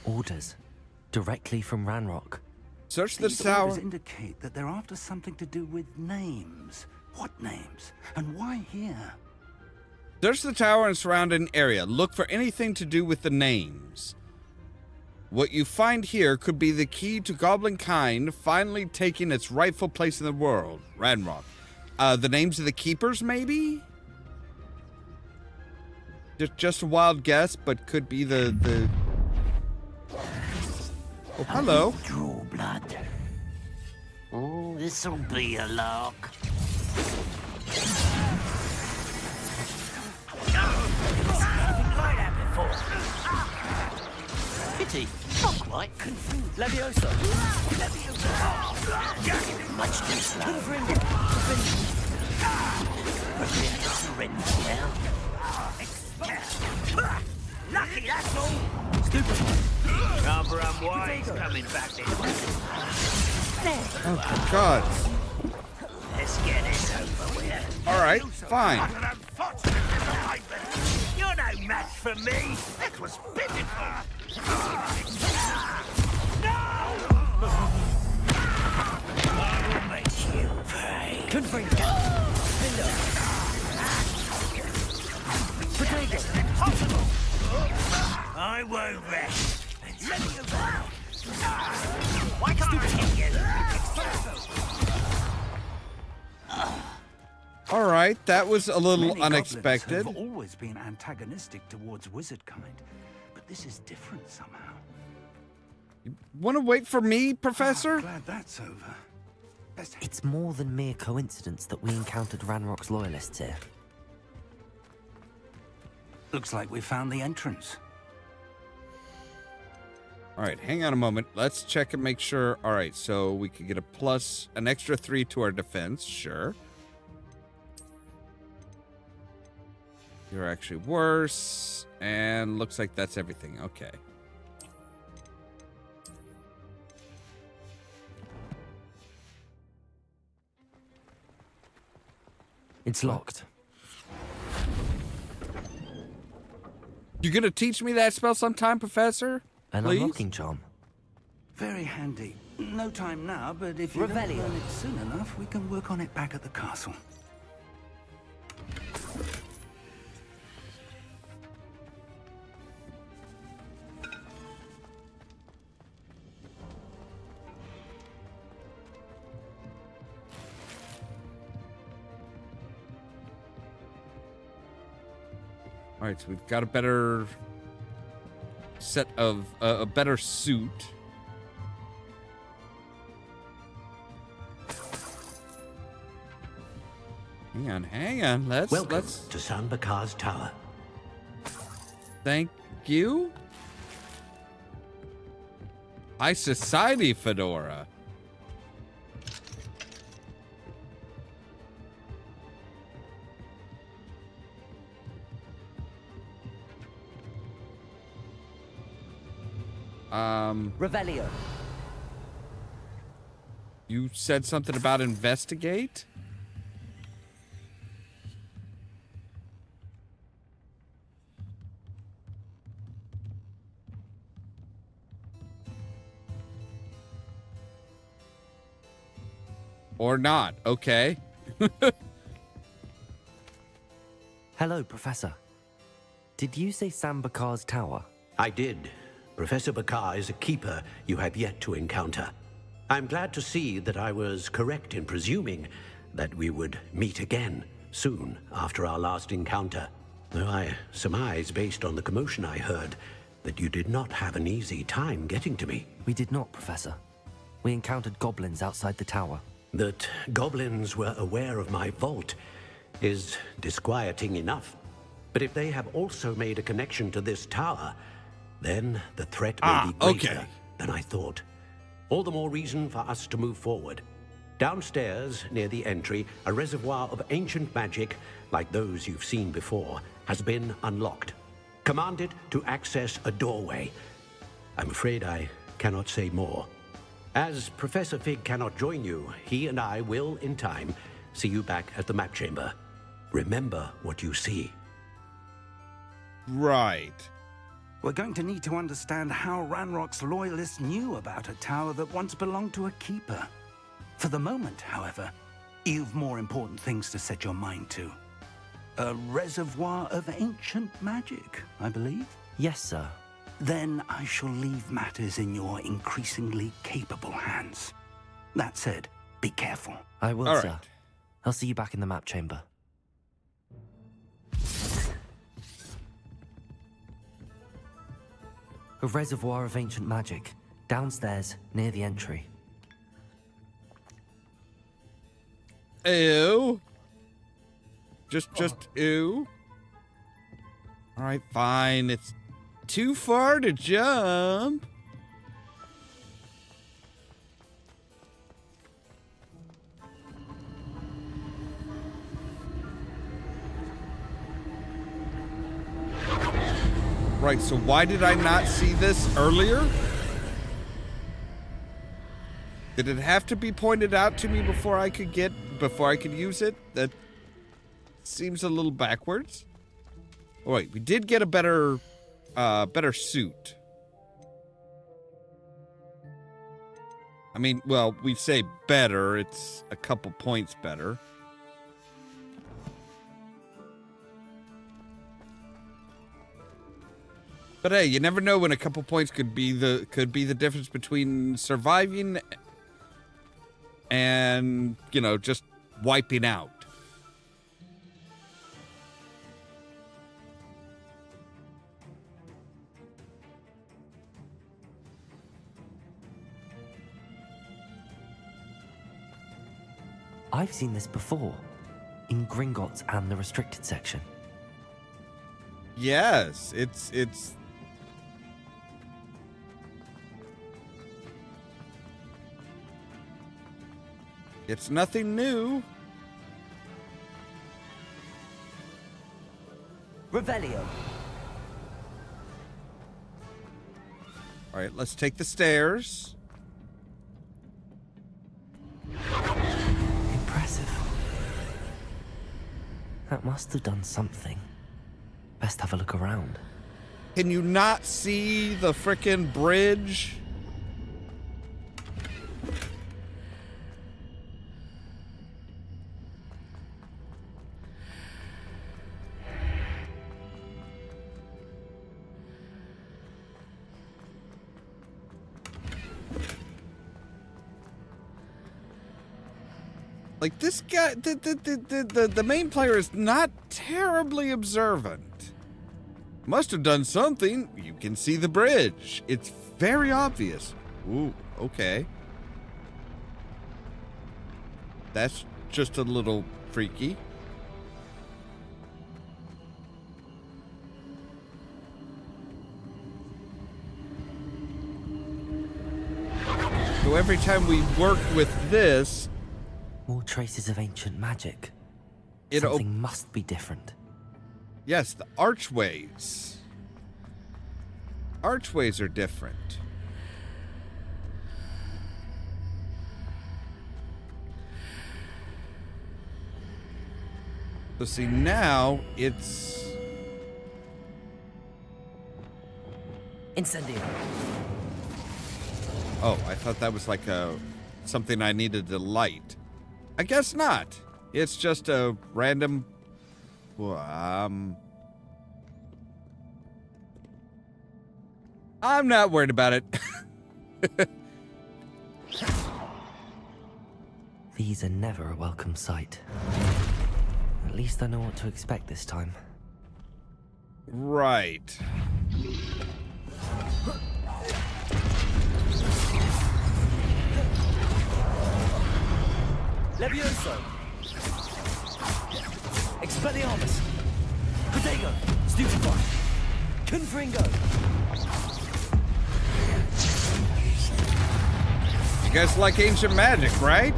Orders. Directly from Ranrock. Search the These tower. orders indicate that they're after something to do with names. What names? And why here? Search the tower and surrounding area. Look for anything to do with the names. What you find here could be the key to goblin kind finally taking its rightful place in the world. Ranrock. The names of the keepers, maybe? Just a wild guess, but could be the... Oh, hello. Draw blood. Oh, this'll be a lark. Pity. Not quite. Leviosa. Much too slow. Surrender now. Lucky, that's all. Rather unwise coming back this way. Oh, God. Let's get this over with. All right, fine. What an unfortunate disappointment! You're no match for me. That was pitiful! I won't rest. Why can't I hit you? All right, that was a little Many unexpected. goblins have always been antagonistic towards wizard kind, but this is different somehow. Want to wait for me, Professor? Glad that's over. Best It's more than mere coincidence that we encountered Ranrock's loyalists here. Looks like we found the entrance. All right, hang on a moment. Let's check and make sure. All right, so we could get an extra 3 to our defense. Sure. You're actually worse. And looks like that's everything. Okay. It's locked. You gonna teach me that spell sometime, Professor? An Please? unlocking charm. Very handy. No time now, but if you don't Revelio. learn it soon enough, we can work on it back at the castle. All right, so we've got a better set of a better suit. Hang on. Welcome Let's to San Bakar's tower. thank you. High society, Fedora. Revelio. You said something about investigate? Or not. Okay. Hello, Professor. Did you say Sam Bakar's tower? I did. Professor Bakar is a keeper you have yet to encounter. I'm glad to see that I was correct in presuming that we would meet again soon after our last encounter. Though I surmise, based on the commotion I heard, that you did not have an easy time getting to me. We did not, Professor. We encountered goblins outside the tower. That goblins were aware of my vault is disquieting enough. But if they have also made a connection to this tower, then the threat may be greater than I thought. All the more reason for us to move forward. Downstairs, near the entry, a reservoir of ancient magic, like those you've seen before, has been unlocked. Commanded to access a doorway. I'm afraid I cannot say more. As Professor Fig cannot join you, he and I will, in time, see you back at the map chamber. Remember what you see. Right. We're going to need to understand how Ranrock's loyalists knew about a tower that once belonged to a keeper. For the moment, however, you've more important things to set your mind to. A reservoir of ancient magic, I believe? Yes, sir. Then I shall leave matters in your increasingly capable hands. That said, be careful. I will, All sir. right. I'll see you back in the map chamber. A reservoir of ancient magic, downstairs, near the entry. Ew. Just ew. All right, fine. It's too far to jump. Right, so why did I not see this earlier? Did it have to be pointed out to me before I could use it? That seems a little backwards. Oh, wait, we did get a better suit. I mean, well, we say better, it's a couple points better. But hey, you never know when a couple points could be the difference between surviving and, you know, just wiping out. I've seen this before, in Gringotts and the restricted section. Yes, it's nothing new. Revelio. All right, let's take the stairs. Impressive. That must have done something. Best have a look around. Can you not see the frickin' bridge? Like, this guy, the main player is not terribly observant. Must have done something. You can see the bridge. It's very obvious. Ooh, okay. That's just a little freaky. So every time we work with this, more traces of ancient magic. It'll- Something must be different. yes, the archways. Archways are different. So see, now it's... Incendio. Oh, I thought that was like something I needed to light. I guess not. It's just a random... I'm not worried about it. These are never a welcome sight. At least I know what to expect this time. Right. Levioso! Expelliarmus! Protego! Stupefy! Confringo! You guys like ancient magic, right?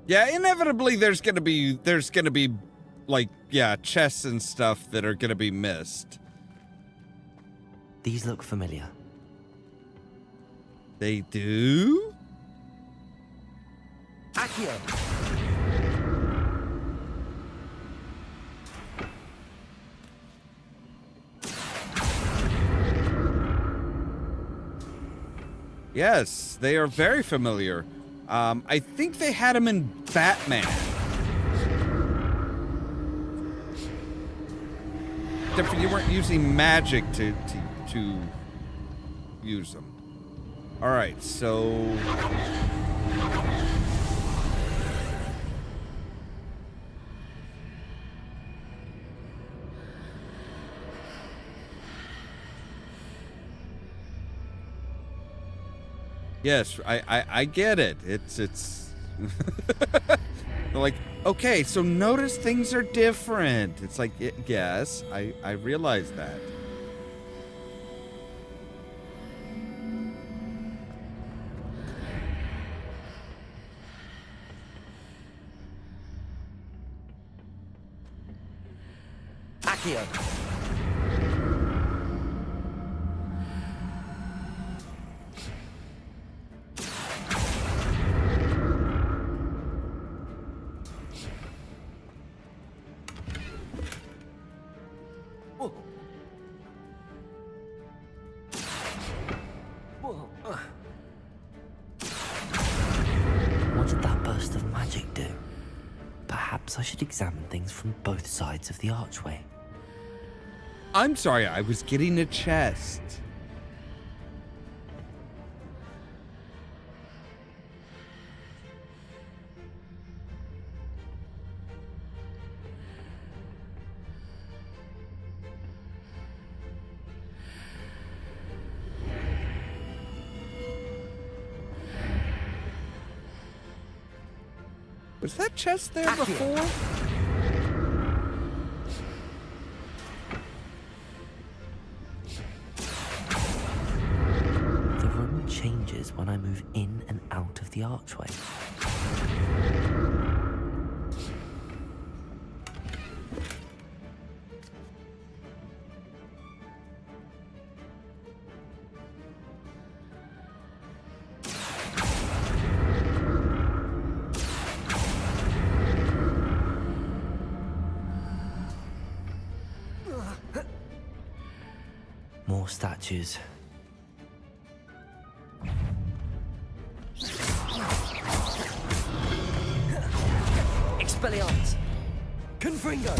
Yeah, inevitably there's gonna be like, yeah, chests and stuff that are gonna be missed. These look familiar. They do? Accio! Yes, they are very familiar. I think they had them in Batman. Except for you weren't using magic to use them. All right, so... Yes, I get it. It's They're like, okay, so notice things are different. It's like, yes, I realize that. Accio! What did that burst of magic do? Perhaps I should examine things from both sides of the archway. I'm sorry, I was getting a chest. Was that chest there before? The room changes when I move in and out of the archway. More statues. Expelliarmus! Confringo!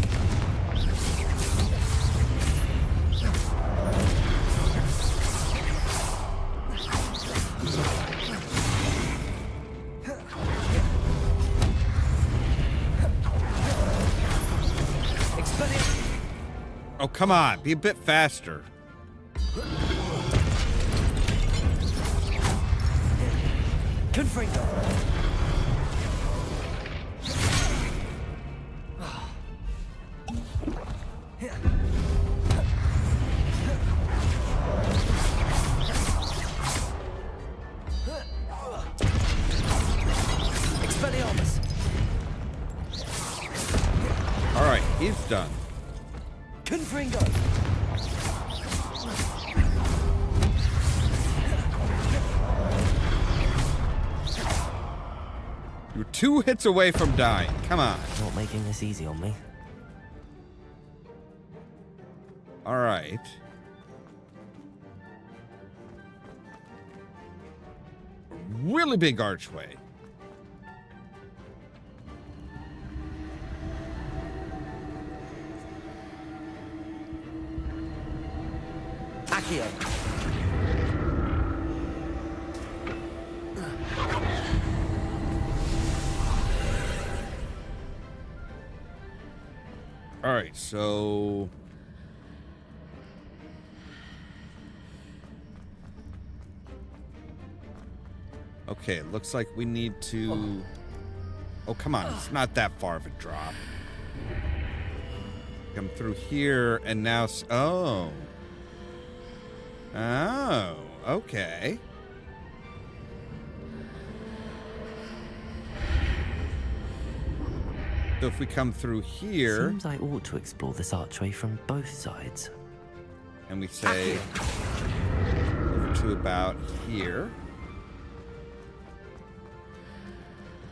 Expelliarmus! Oh, come on, be a bit faster. Confringo! Expelliarmus! All right, he's done. Confringo! You're 2 hits away from dying. Come on. Not making this easy on me. All right. Really big archway. Accio. All right, so okay, it looks like we need to oh, come on, it's not that far of a drop. Come through here and now oh. Oh, okay. So if we come through here... Seems I ought to explore this archway from both sides. And we say... over to about here.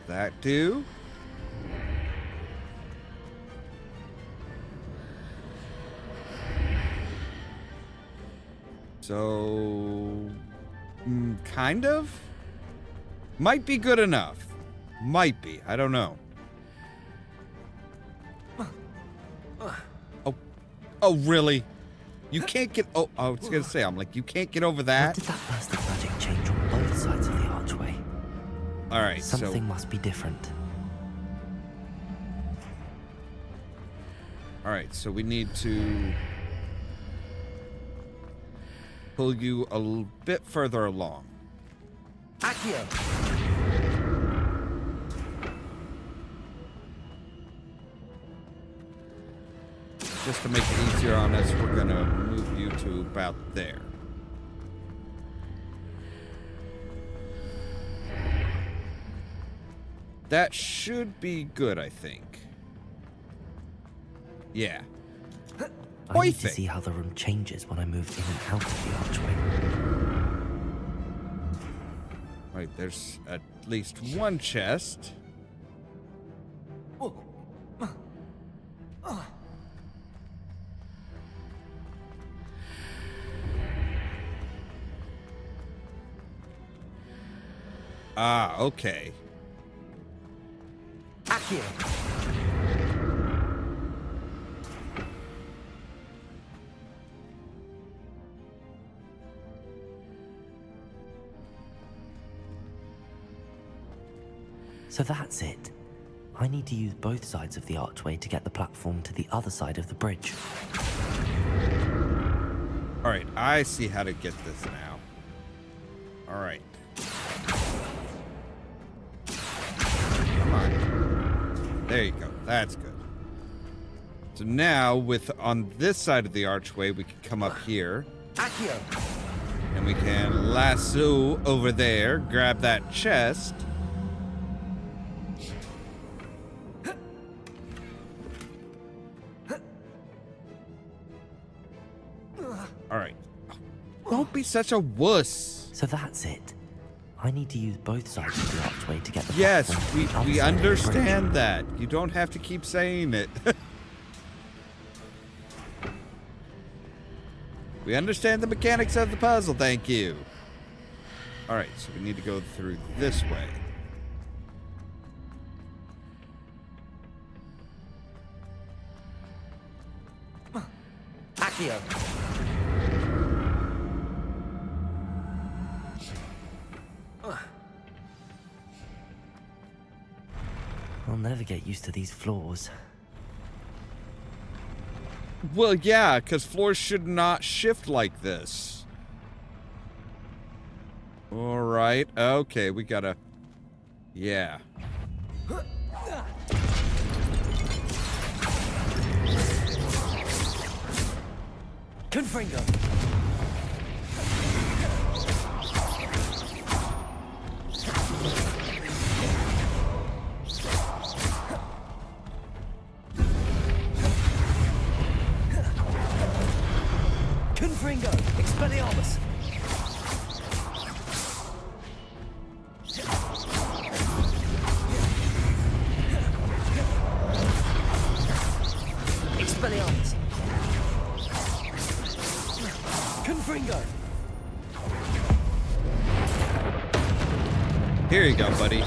That do? So... kind of? Might be good enough. Might be. I don't know. Oh, really? You can't get... Oh, I was going to say, I'm like, you can't get over that? What did that burst of magic change on both sides of the archway? All right, Something must be different. All right, so we need to pull you a bit further along. Accio! Just to make it easier on us, we're going to move you to about there. That should be good, I think. Yeah. I need to see how the room changes when I move in and out of the archway. Right, there's at least one chest. Ah, okay. Accio! So that's it. I need to use both sides of the archway to get the platform to the other side of the bridge. All right, I see how to get this now. All right. Come on. There you go. That's good. So now, on this side of the archway, we can come up here. Accio! And we can lasso over there, grab that chest. All right. Don't be such a wuss. So that's it. I need to use both sides of the archway to get the Yes, platform to the other we side of the understand bridge. that. You don't have to keep saying it. We understand the mechanics of the puzzle, thank you. All right, so we need to go through this way. Accio! I'll never get used to these floors. Well, yeah, because floors should not shift like this. All right, okay, we gotta... Yeah. Confringo! Confringo! Expelliarmus! Expelliarmus. Confringo. Here you go, buddy.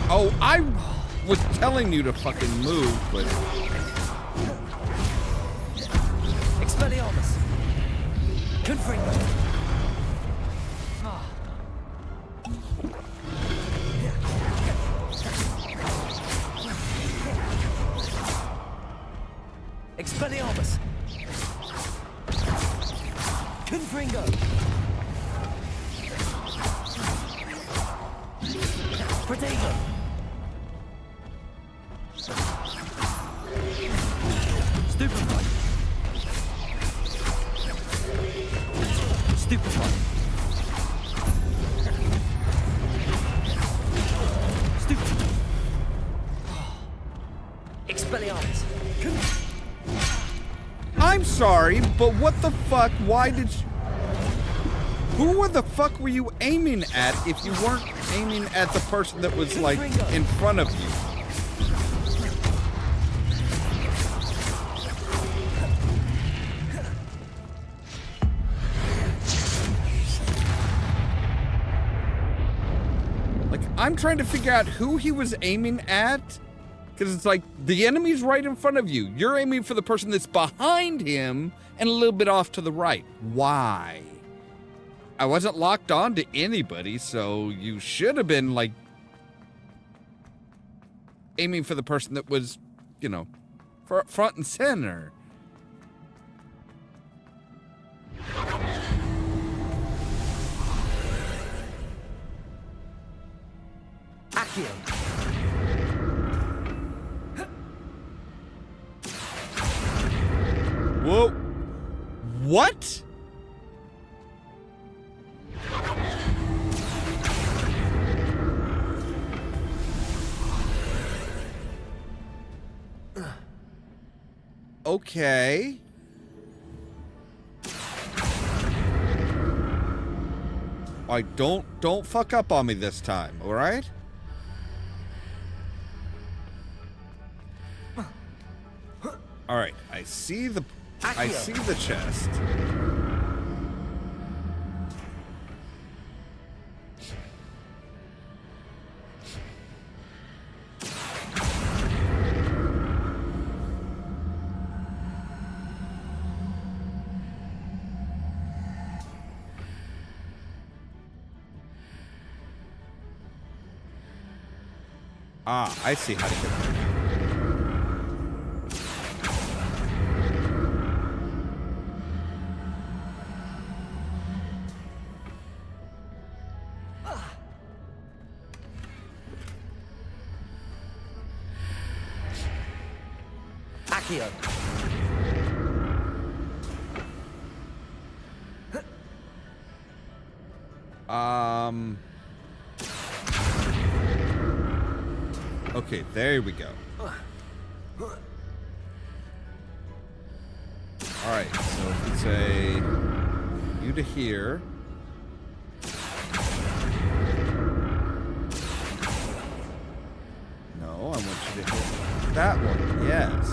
Oh, I was telling you to fucking move, but... Expelliarmus. Confringo. Expelliarmus. Confringo. Protego. Stupefy. Stupefy. Stupefy. Expelliarmus. I'm sorry, but what the fuck? Why did you... Who the fuck were you aiming at if you weren't aiming at the person that was, like, in front of you? Like, I'm trying to figure out who he was aiming at. Because it's like, the enemy's right in front of you. You're aiming for the person that's behind him and a little bit off to the right. Why? I wasn't locked on to anybody, so you should have been, like, aiming for the person that was, you know, front and center. Accio. Whoa. What? Okay. I don't fuck up on me this time, all right? All right, I see the chest. Ah, I see how to get there now. Accio. Okay, there we go. All right, so if it's a you to here. No, I want you to hit that one. Yes.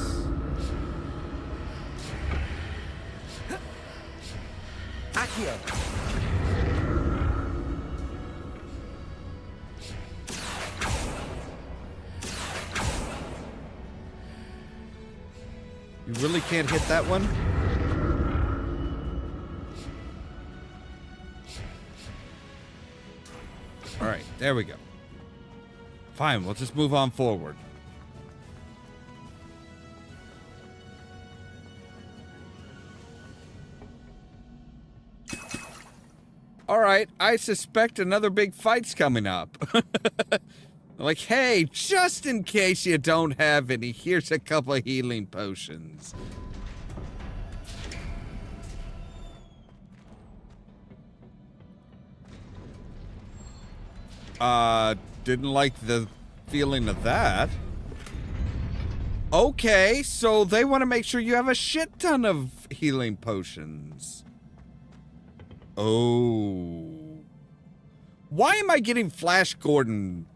Accio. You really can't hit that one? All right, there we go. Fine, we'll just move on forward. All right, I suspect another big fight's coming up. Like, hey, just in case you don't have any, here's a couple of healing potions. Didn't like the feeling of that. Okay, so they want to make sure you have a shit ton of healing potions. Oh. Why am I getting Flash Gordon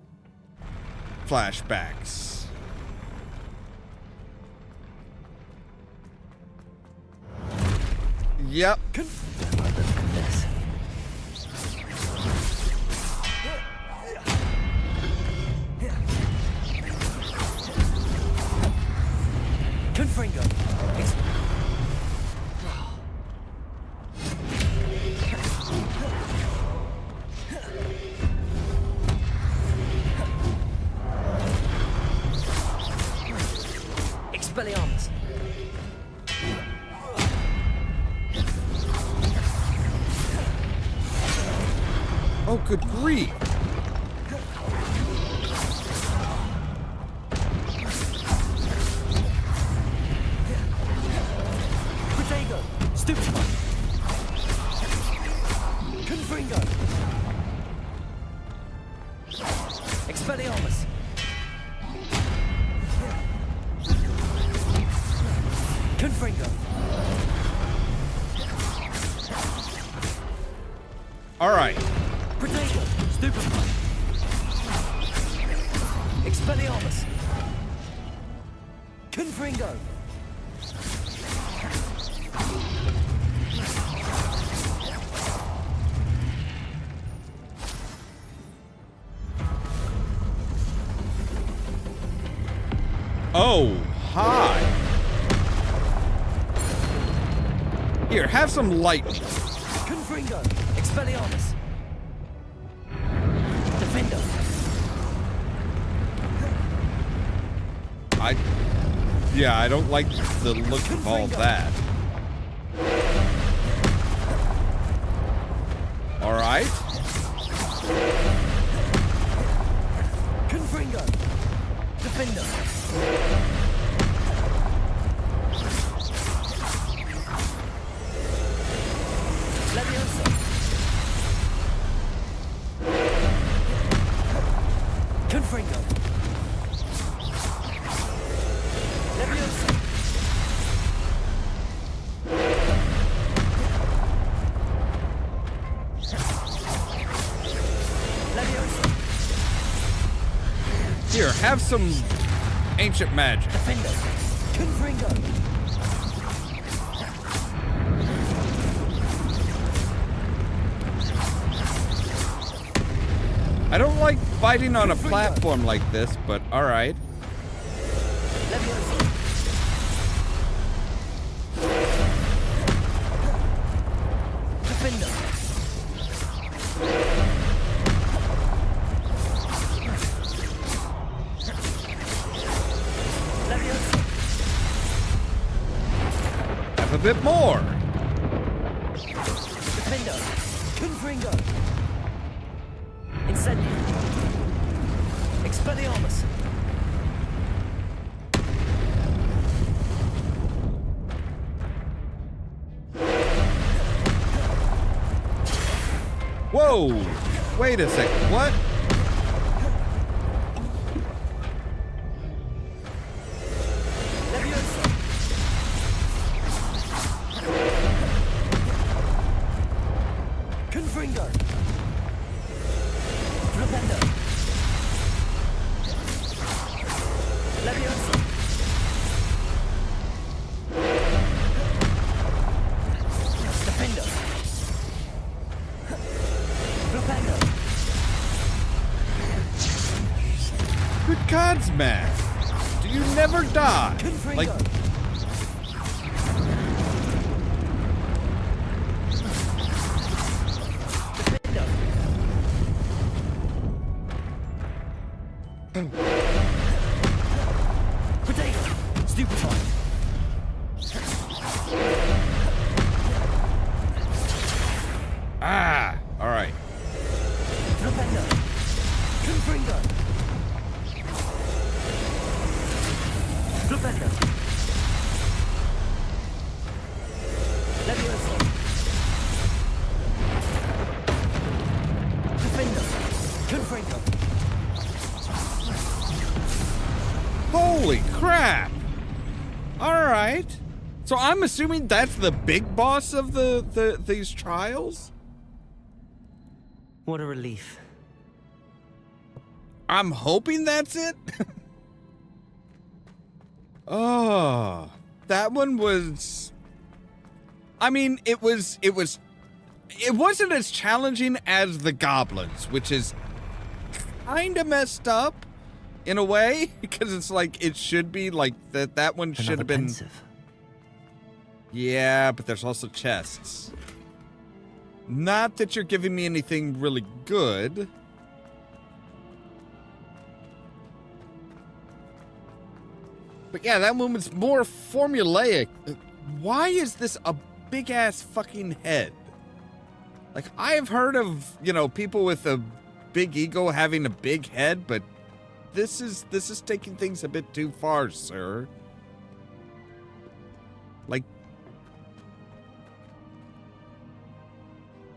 flashbacks? Yep. Confringo. Expelliarmus. Oh, good grief. Protego. Stupefy. Confringo. Expelliarmus. Confringo. All right. Protego. Stupefy. Expelliarmus. Confringo. Oh, hi. Here, have some lightning. Confringo. Expelliarmus. Defendo. Yeah, I don't like the look of all that. All right. Confringo. Defendo. Leviosa. Confringo. Leviosa. Leviosa. Here, have some ancient magic. Defendo. Confringo. I don't like fighting on a platform like this, but all right. Leviosa. Defendo. Leviosa. Have a bit more. Defendo. Confringo. Incendio. Expelliarmus. Whoa! Wait a second. What? Leviosa. Confringo. Flipendo. Leviosa. Defendo. Flipendo. Good gods, man. Do you never die? Confringo. Like, Defendo. Protego. Stupefy. ah, all right. Flipendo. Confringo. Flipendo. Leviosa. Defendo. Confringo. Holy crap! All right. So I'm assuming that's the big boss of these trials. What a relief. I'm hoping that's it. Oh, that one was... I mean, it wasn't as challenging as the goblins, which is kind of messed up in a way, because it's like, it should be like that one should have been... Pensive. Yeah, but there's also chests. Not that you're giving me anything really good. But yeah, that one was more formulaic. Why is this a big-ass fucking head? Like, I have heard of, you know, people with a big ego having a big head, but this is taking things a bit too far, sir. Like,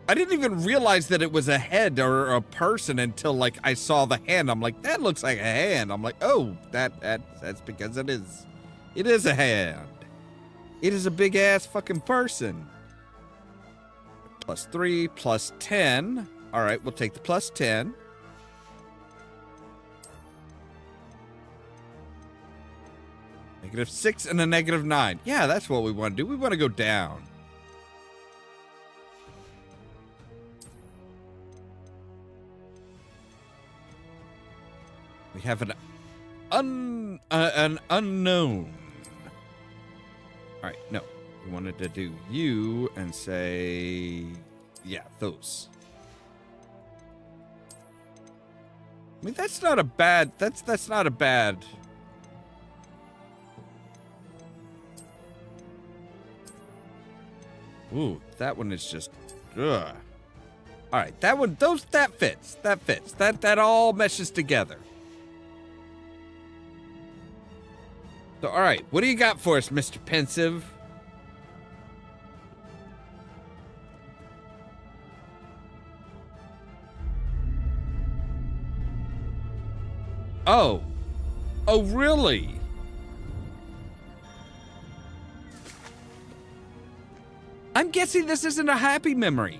I didn't even realize that it was a head or a person until, like, I saw the hand. I'm like, that looks like a hand. I'm like, oh, that's because it is. It is a hand. It is a big-ass fucking person. +3, +10. All right, we'll take the +10. -6 and a -9. Yeah, that's what we want to do. We want to go down. We have an unknown. All right, no. We wanted to do you and say, yeah, those. I mean, that's not a bad. That's not a bad. Ooh, that one is just. Ugh. All right, that one. That fits. That fits. That all meshes together. So, all right, what do you got for us, Mr. Pensive? Oh. Oh, really? I'm guessing this isn't a happy memory.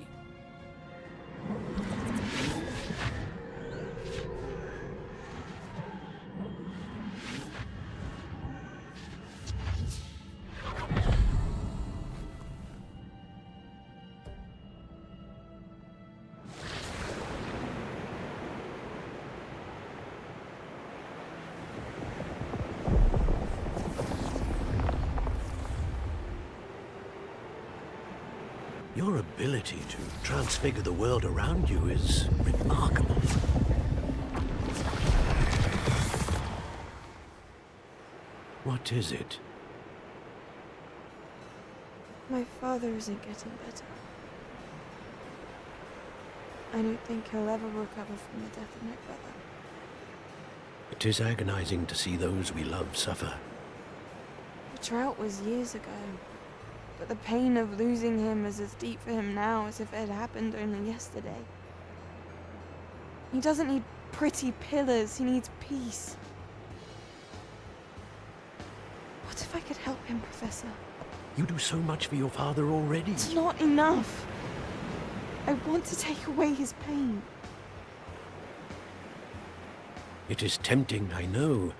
Your ability to transfigure the world around you is remarkable. What is it? My father isn't getting better. I don't think he'll ever recover from the death of my brother. It is agonizing to see those we love suffer. The drought was years ago. But the pain of losing him is as deep for him now as if it had happened only yesterday. He doesn't need pretty pillars, he needs peace. What if I could help him, Professor? You do so much for your father already. It's not enough. I want to take away his pain. It is tempting, I know,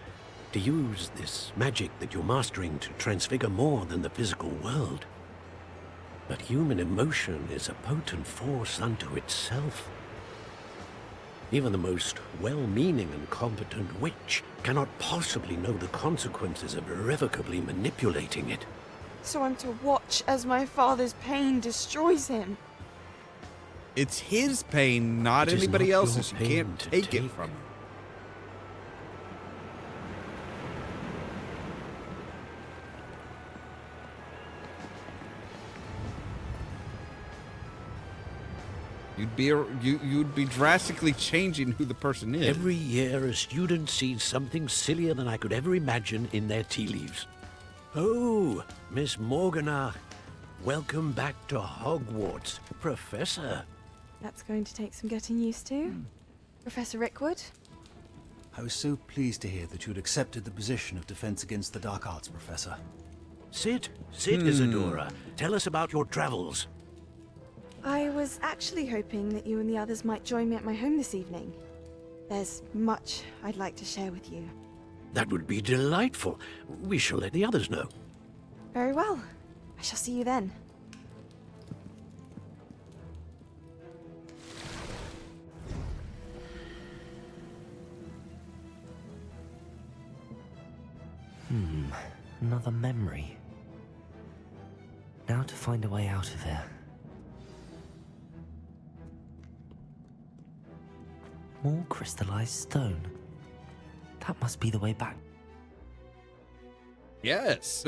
to use this magic that you're mastering to transfigure more than the physical world. But human emotion is a potent force unto itself. Even the most well-meaning and competent witch cannot possibly know the consequences of irrevocably manipulating it. So I'm to watch as my father's pain destroys him. It's his pain, not anybody else's. You can't take it from him. You'd be drastically changing who the person is. Every year, a student sees something sillier than I could ever imagine in their tea leaves. Oh, Miss Morganach, welcome back to Hogwarts, Professor. That's going to take some getting used to. Professor Rickwood? I was so pleased to hear that you'd accepted the position of Defense Against the Dark Arts, Professor. Sit, Isadora. Tell us about your travels. I was actually hoping that you and the others might join me at my home this evening. There's much I'd like to share with you. That would be delightful. We shall let the others know. Very well. I shall see you then. Another memory. Now to find a way out of here. More crystallized stone. That must be the way back. Yes.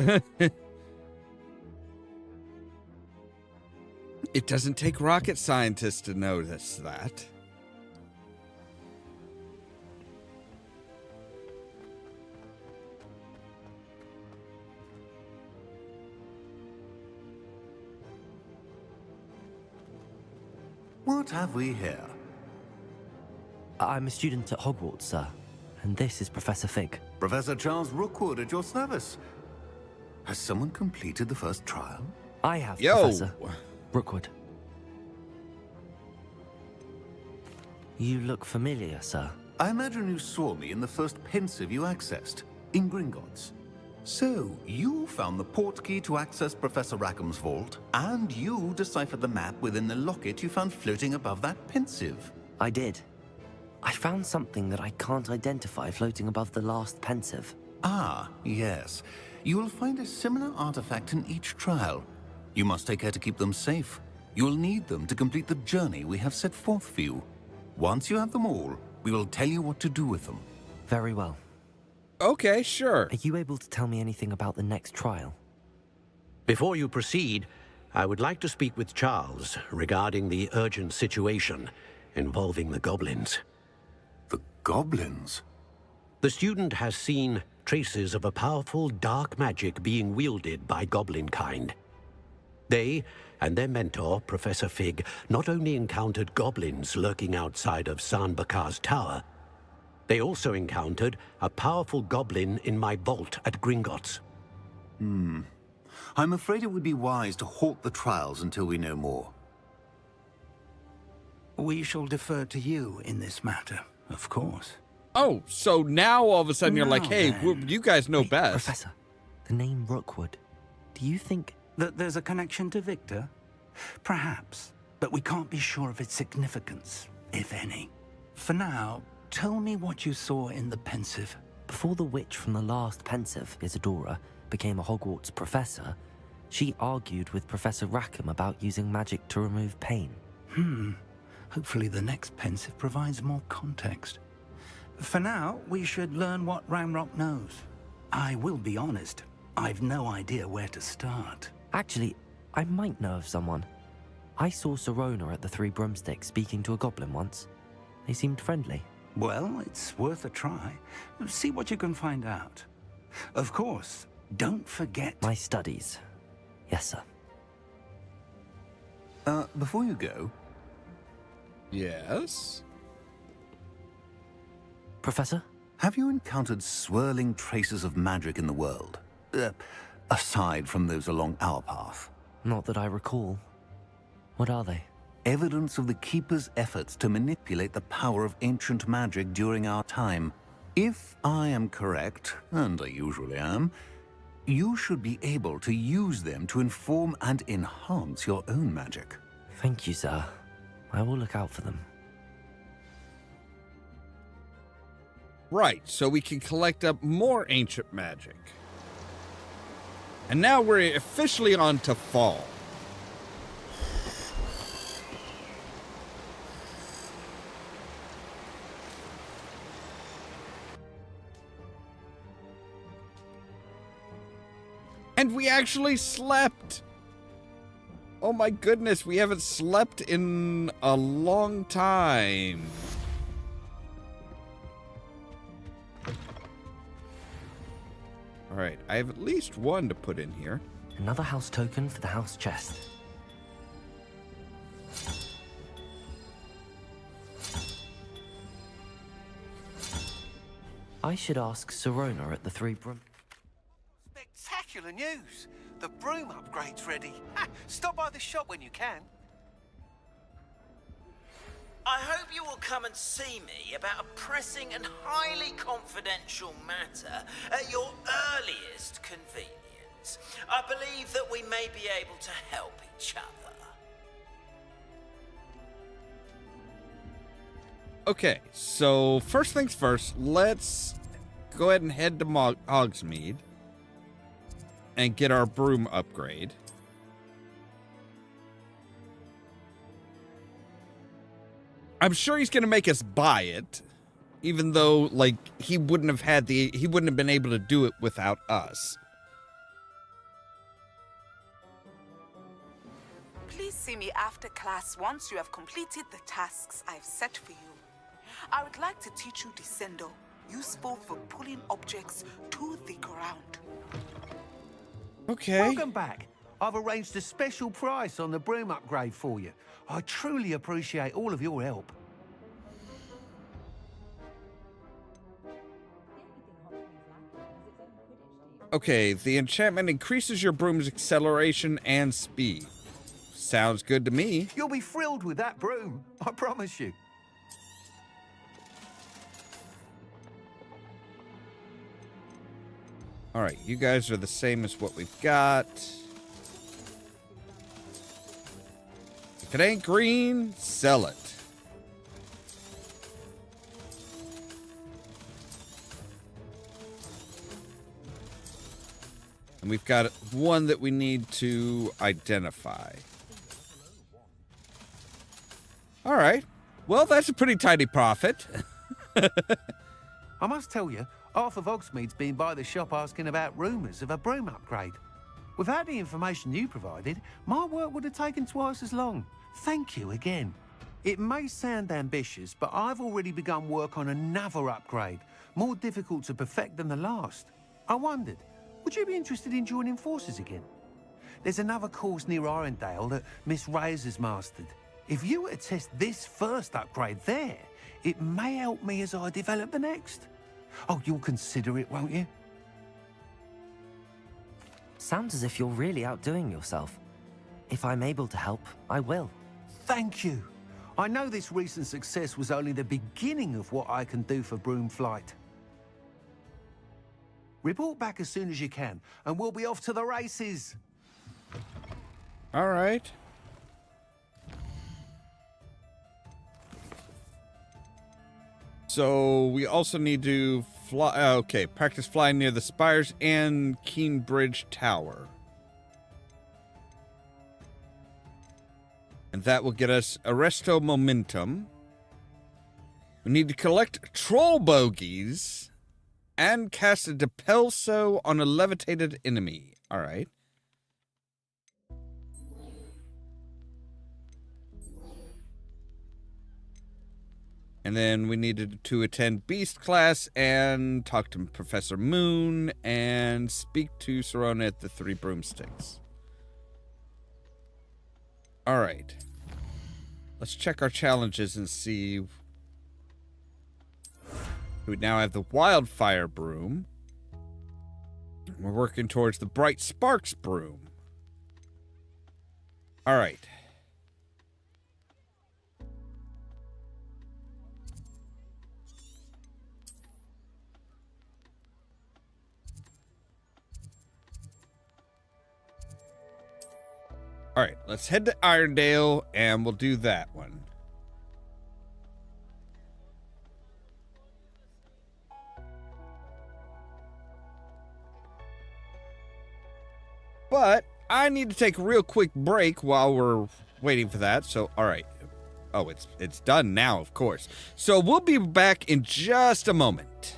It doesn't take rocket scientists to notice that. What have we here? I'm a student at Hogwarts, sir. And this is Professor Fig. Professor Charles Rookwood at your service. Has someone completed the first trial? I have, Yo. Professor Rookwood. You look familiar, sir. I imagine you saw me in the first pensive you accessed, in Gringotts. So, you found the portkey to access Professor Rackham's vault, and you deciphered the map within the locket you found floating above that pensive. I did. I found something that I can't identify floating above the last pensive. Ah, yes. You will find a similar artifact in each trial. You must take care to keep them safe. You will need them to complete the journey we have set forth for you. Once you have them all, we will tell you what to do with them. Very well. Okay, sure. Are you able to tell me anything about the next trial? Before you proceed, I would like to speak with Charles regarding the urgent situation involving the goblins. The goblins? The student has seen traces of a powerful dark magic being wielded by goblin kind. They and their mentor, Professor Fig, not only encountered goblins lurking outside of San Bakar's tower, they also encountered a powerful goblin in my vault at Gringotts. I'm afraid it would be wise to halt the trials until we know more. We shall defer to you in this matter, of course. Oh, so now all of a sudden you're like, hey, you guys know best. Professor, the name Rookwood. Do you think that there's a connection to Victor? Perhaps, but we can't be sure of its significance, if any. For now, tell me what you saw in the pensive. Before the witch from the last pensive, Isadora, became a Hogwarts professor, she argued with Professor Rackham about using magic to remove pain. Hopefully the next pensive provides more context. For now, we should learn what Ranrock knows. I will be honest, I've no idea where to start. Actually, I might know of someone. I saw Sirona at the Three Broomsticks speaking to a goblin once. They seemed friendly. Well, it's worth a try. See what you can find out. Of course, don't forget... My studies. Yes, sir. Before you go... Yes? Professor? Have you encountered swirling traces of magic in the world? Aside from those along our path? Not that I recall. What are they? Evidence of the Keeper's efforts to manipulate the power of ancient magic during our time. If I am correct, and I usually am, you should be able to use them to inform and enhance your own magic. Thank you, sir. I will look out for them. Right, so we can collect up more ancient magic. And now we're officially on to fall. And we actually slept! Oh my goodness, we haven't slept in a long time. Alright, I have at least one to put in here. Another house token for the house chest. I should ask Sirona at the Three Broom... Spectacular news! The broom upgrade's ready. Stop by the shop when you can. I hope you will come and see me about a pressing and highly confidential matter at your earliest convenience. I believe that we may be able to help each other. Okay, so first things first, let's go ahead and head to Hogsmeade and get our broom upgrade. I'm sure he's going to make us buy it, even though, like, he wouldn't have been able to do it without us. Please see me after class once you have completed the tasks I've set for you. I would like to teach you Descendo, useful for pulling objects to the ground. Okay. Welcome back. I've arranged a special price on the broom upgrade for you. I truly appreciate all of your help. Okay, the enchantment increases your broom's acceleration and speed. Sounds good to me. You'll be thrilled with that broom, I promise you. All right, you guys are the same as what we've got. If it ain't green, sell it. And we've got one that we need to identify. All right. Well, that's a pretty tidy profit. I must tell you, half of Hogsmeade's been by the shop asking about rumours of a broom upgrade. Without the information you provided, my work would have taken twice as long. Thank you again. It may sound ambitious, but I've already begun work on another upgrade, more difficult to perfect than the last. I wondered, would you be interested in joining forces again? There's another course near Arendelle that Miss Reyes has mastered. If you were to test this first upgrade there, it may help me as I develop the next. Oh, you'll consider it, won't you? Sounds as if you're really outdoing yourself. If I'm able to help, I will. Thank you. I know this recent success was only the beginning of what I can do for Broomflight. Report back as soon as you can, and we'll be off to the races. All right. So we also need to fly. Okay, practice flying near the spires and Keenbridge Tower. And that will get us Arresto Momentum. We need to collect troll bogies and cast a Depulso on a levitated enemy. All right. And then we needed to attend Beast class and talk to Professor Moon and speak to Serona at the Three Broomsticks. All right. Let's check our challenges and see. We now have the Wildfire Broom. We're working towards the Bright Sparks Broom. All right. All right, let's head to Irondale, and we'll do that one. But I need to take a real quick break while we're waiting for that. So, all right. Oh, it's done now, of course. So we'll be back in just a moment.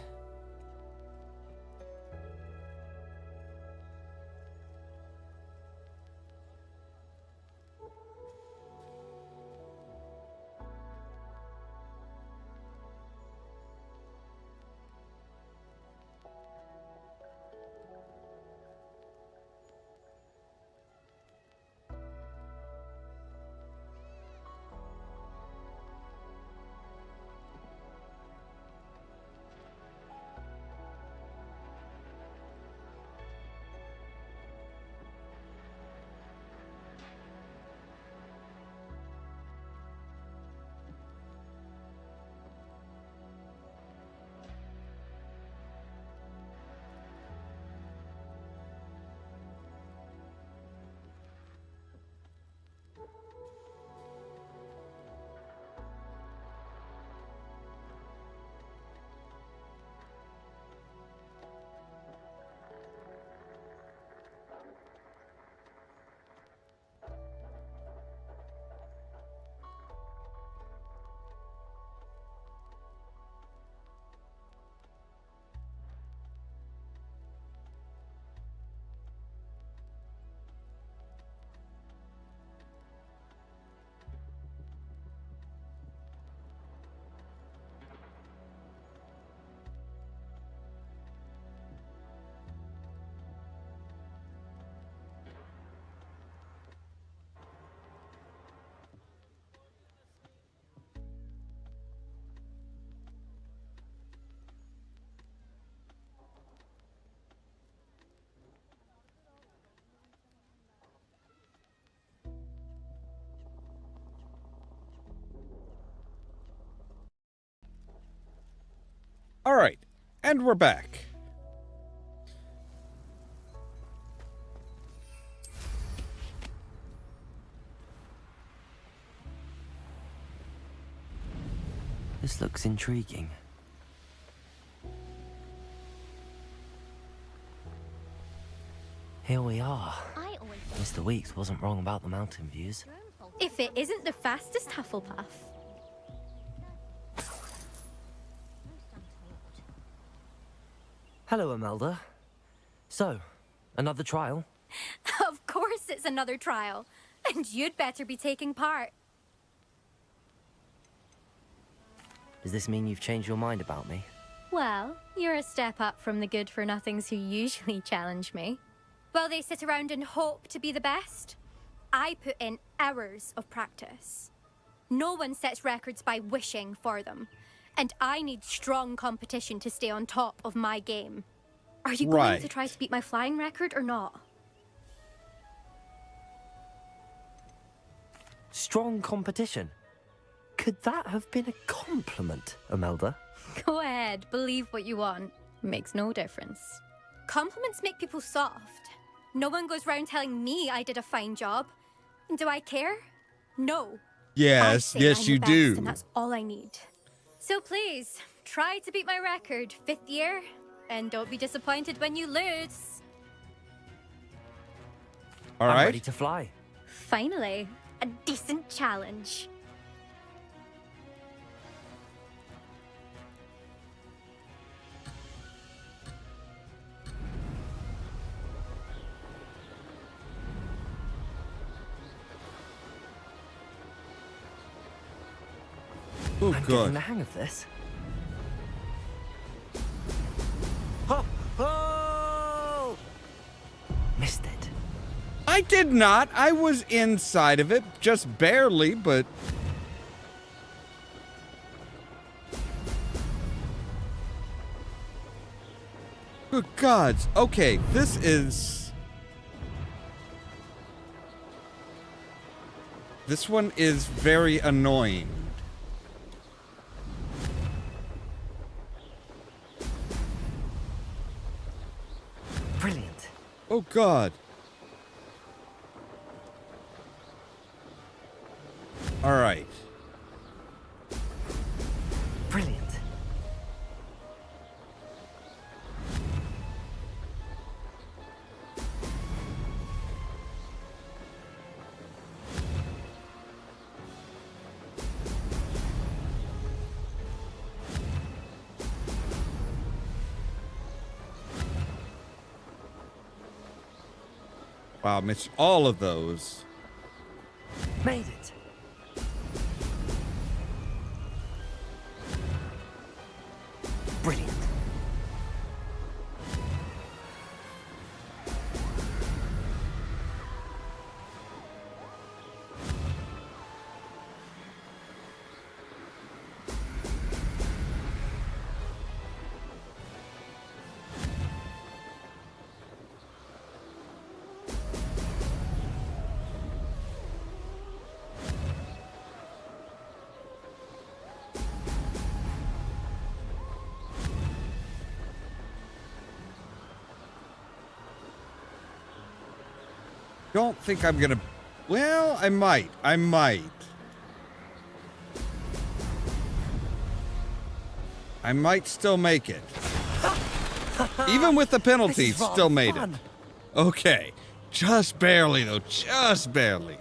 And we're back. This looks intriguing. Here we are. Mr. Weeks wasn't wrong about the mountain views. If it isn't the fastest Hufflepuff. Hello, Imelda. So, another trial? Of course it's another trial. And you'd better be taking part. Does this mean you've changed your mind about me? Well, you're a step up from the good-for-nothings who usually challenge me. While they sit around and hope to be the best, I put in hours of practice. No one sets records by wishing for them. And I need strong competition to stay on top of my game. Are you going to try to beat my flying record or not? Strong competition? Could that have been a compliment, Imelda? Go ahead, believe what you want. Makes no difference. Compliments make people soft. No one goes round telling me I did a fine job. Do I care? No. Yes, yes, you do. And that's all I need. So please, try to beat my record, 5th year, and don't be disappointed when you lose. All right. I'm ready to fly. Finally, a decent challenge. Oh, I'm God. getting the hang of this. Oh! Oh! Missed it. I did not. I was inside of it, just barely, but... Good gods. Okay, this is... This one is very annoying. Brilliant. Oh, God. All right. Brilliant. Wow, missed all of those. Made it. Brilliant. Don't think I'm gonna... Well, I might. I might still make it. Even with the penalty, still made it. Okay. Just barely, though. Just barely.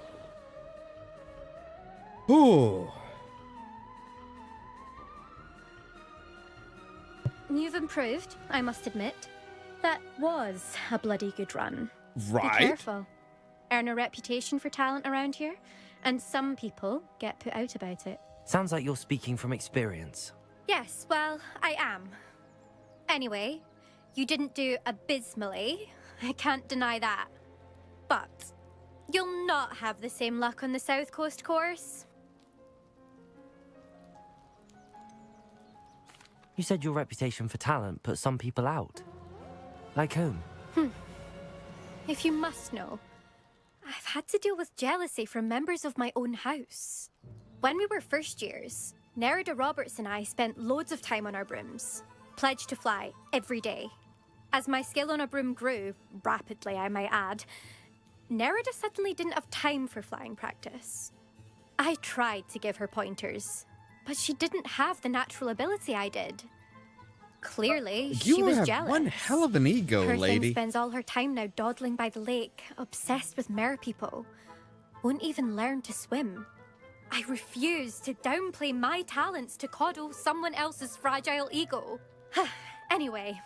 Ooh. You've improved, I must admit. That was a bloody good run. Right. Be careful. Earn a reputation for talent around here, and some people get put out about it. Sounds like you're speaking from experience. Yes, well, I am. Anyway, you didn't do abysmally. I can't deny that. But you'll not have the same luck on the South Coast course. You said your reputation for talent put some people out. Like whom? If you must know, I've had to deal with jealousy from members of my own house. When we were first years, Nerida Roberts and I spent loads of time on our brooms. Pledged to fly every day. As my skill on a broom grew, rapidly I might add, Nerida suddenly didn't have time for flying practice. I tried to give her pointers, but she didn't have the natural ability I did. Clearly, she You was have jealous. one hell of an ego, Her lady. thing spends all her time now dawdling by the lake, obsessed with mer people. Won't even learn to swim. I refuse to downplay my talents to coddle someone else's fragile ego. Anyway,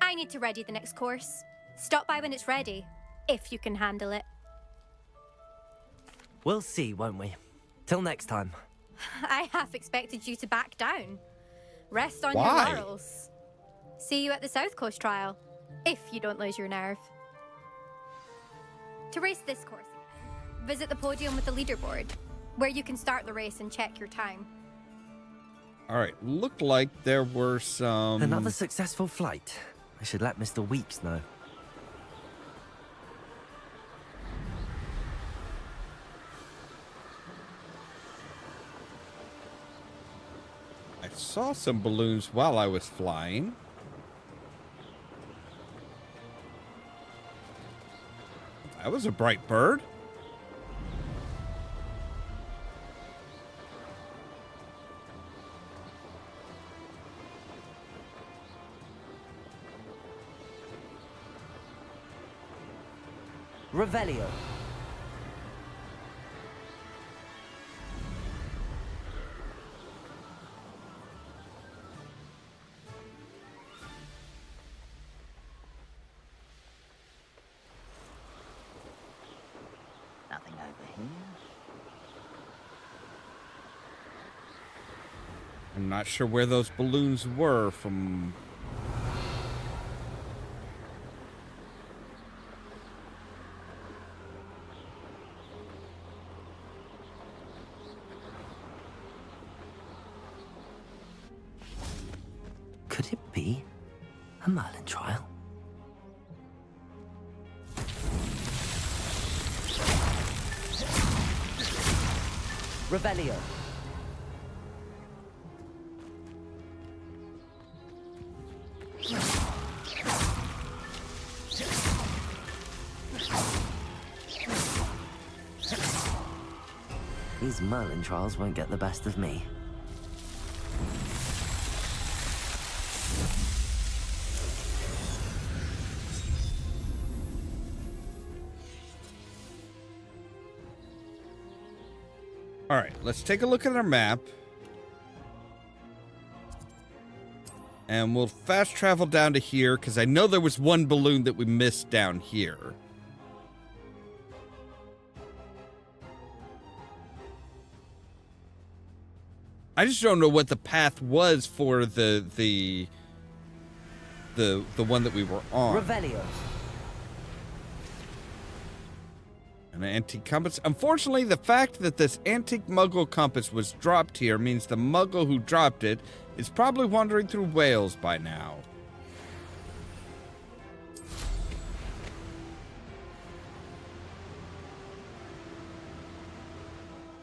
I need to ready the next course. Stop by when it's ready, if you can handle it. We'll see, won't we? Till next time. I half expected you to back down. Rest on Why? your laurels. See you at the South Coast trial, if you don't lose your nerve. To race this course again, visit the podium with the leaderboard, where you can start the race and check your time. All right, looked like there were some... Another successful flight. I should let Mr. Weeks know. I saw some balloons while I was flying. That was a bright bird. Revelio. Nothing over here. I'm not sure where those balloons were from. Could it be a Merlin trial? Revelio. These Merlin trials won't get the best of me. All right, let's take a look at our map. And we'll fast travel down to here, because I know there was one balloon that we missed down here. I just don't know what the path was for the one that we were on. Revelio. An antique compass. Unfortunately, the fact that this antique Muggle compass was dropped here means the Muggle who dropped it is probably wandering through Wales by now.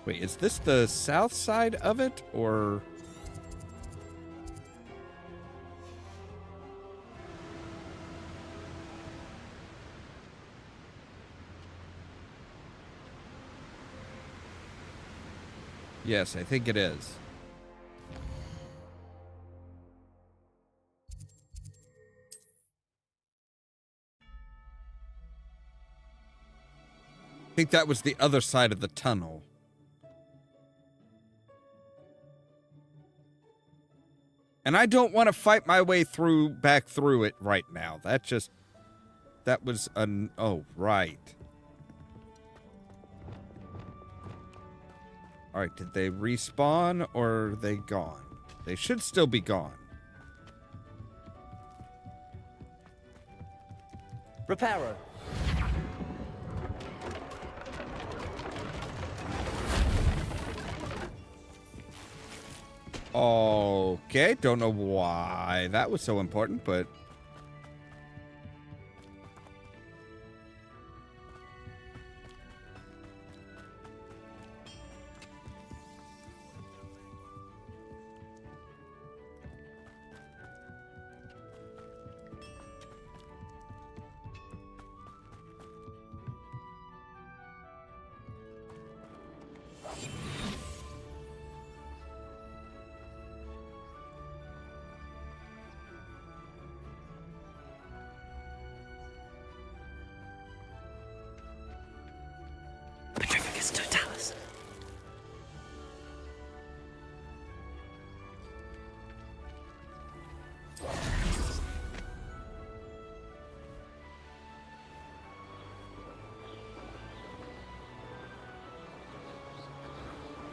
Wait, is this the south side of it, or... Yes, I think it is. I think that was the other side of the tunnel. And I don't want to fight my way back through it right now. That was oh, right. All right, did they respawn or are they gone? They should still be gone. Reparo. Okay, don't know why that was so important, but...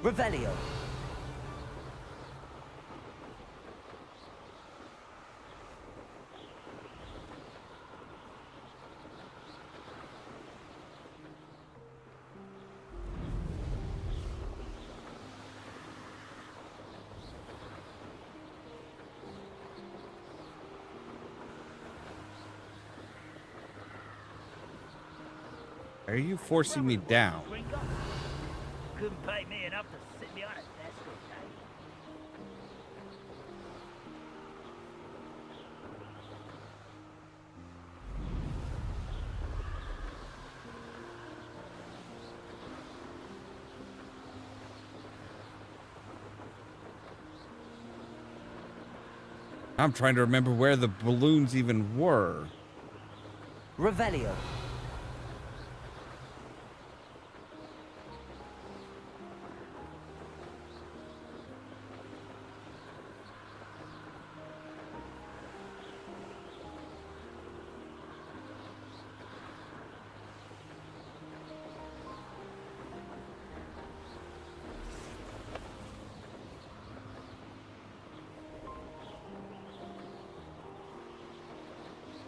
Revelio. Are you forcing me down? Couldn't pay me enough to sit behind a desk all day. I'm trying to remember where the balloons even were. Revelio.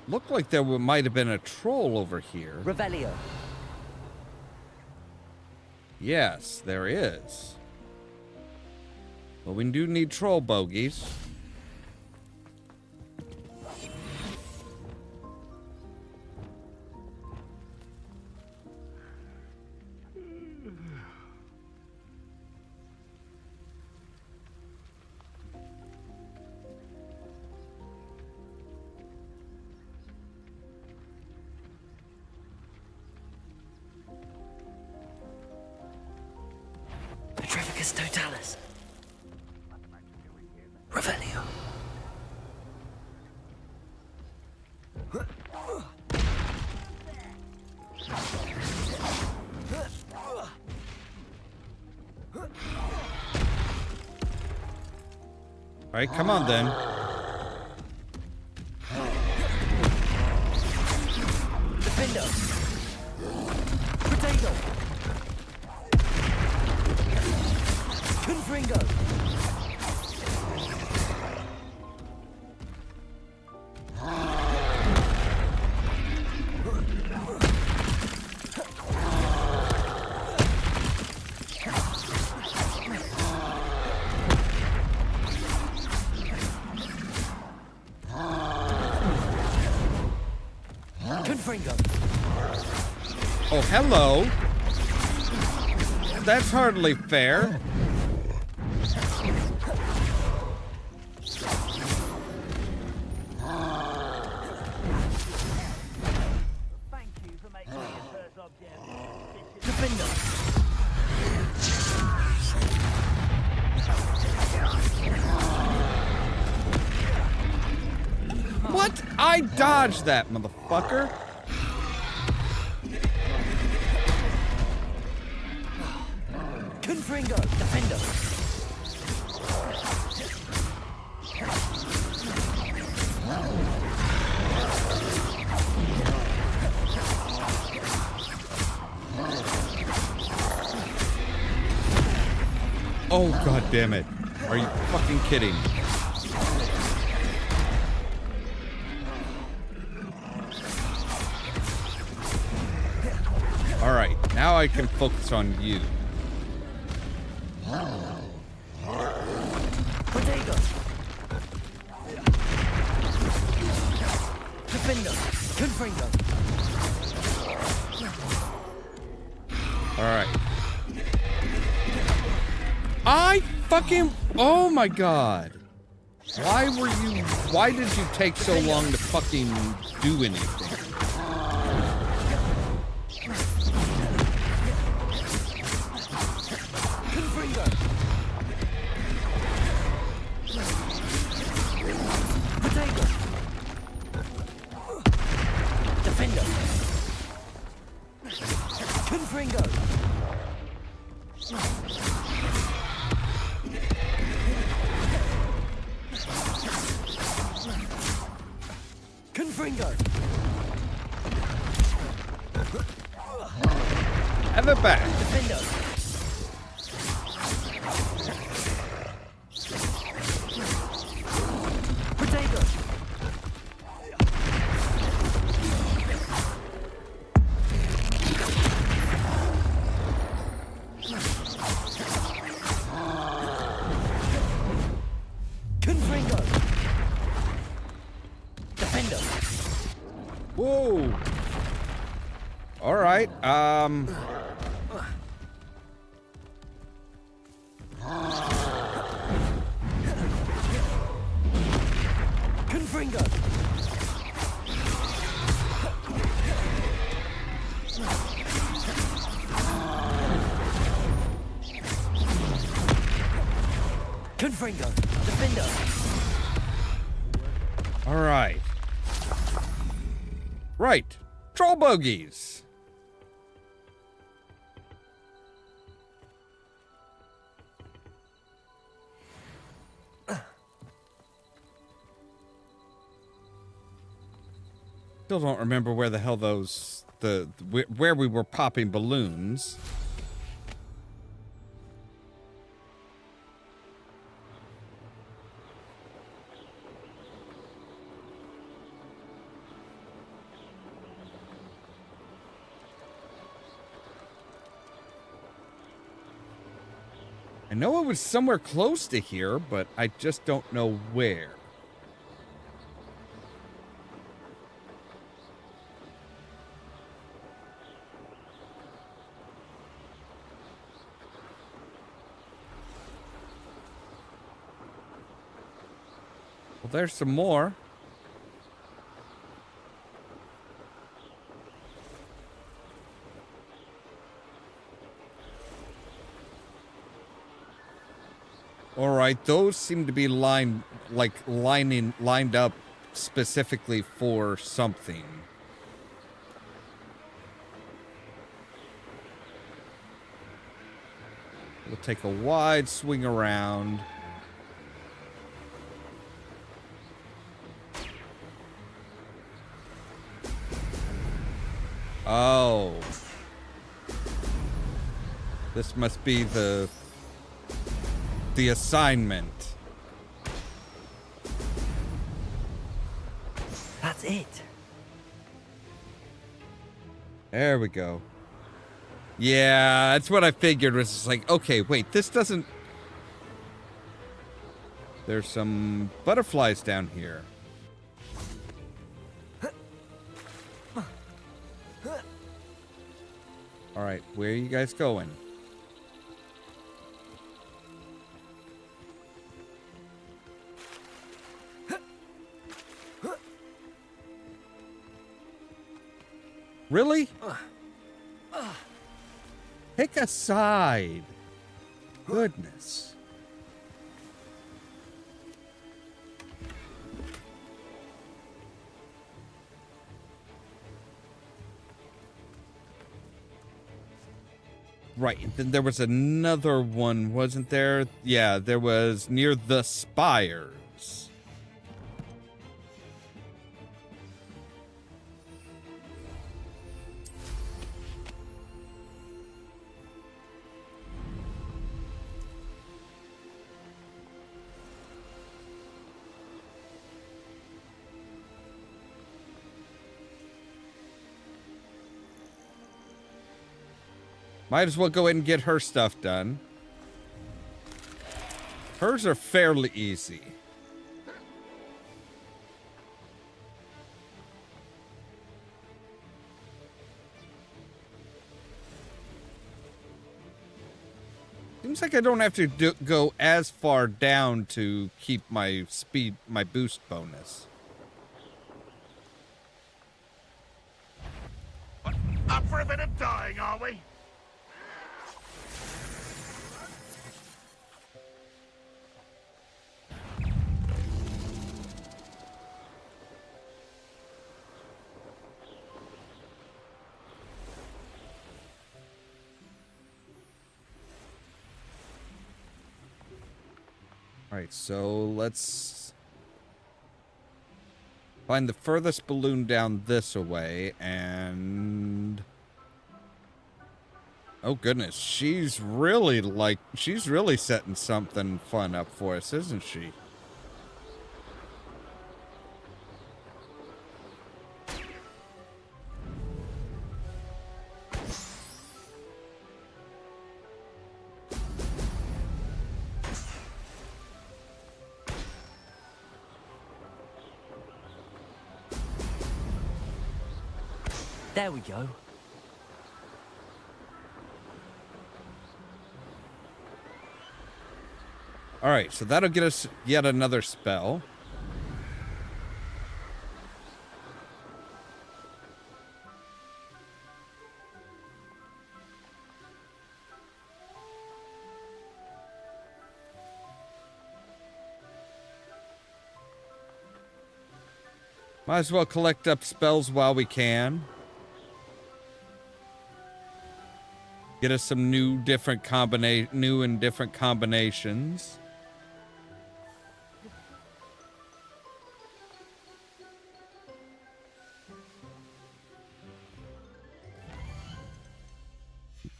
Looked like there might have been a troll over here. Revelio. Yes, there is. But we do need troll bogies. Petrificus totalis. Revelio. All right, come on then. Defendo. Potato. Confringo. Confringo. Oh, hello. That's hardly fair. What? I dodged that, motherfucker. Confringo. Defendo. Oh, god damn it. Are you fucking kidding? All right, now I can focus on you. Potato. Defendo. Confringo. All right. I fucking... Oh my god. Why did you take so long to fucking do anything? Confringo. Potato. Defendo. Confringo. Confringo. Have it back. Defendo. right. Confringo! Confringo! Defender! All right. Right. Troll bogeys. Still don't remember where the hell those where we were popping balloons. I know it was somewhere close to here, but I just don't know where. Well, there's some more. All right, those seem to be lined up specifically for something. We'll take a wide swing around. Oh. This must be the assignment. That's it. There we go. Yeah, that's what I figured. Was just like, okay, wait, this doesn't... There's some butterflies down here. All right, where are you guys going? Really? Pick a side. Goodness. Right, and then there was another one, wasn't there? Yeah, there was near the spires. Might as well go ahead and get her stuff done. Hers are fairly easy. Seems like I don't have to go as far down to keep my speed, my boost bonus. Up for a bit of dying, are we? Alright, so let's find the furthest balloon down this way, and... Oh goodness, she's really setting something fun up for us, isn't she? There we go. All right, so that'll get us yet another spell. Might as well collect up spells while we can. Get us some new and different combinations.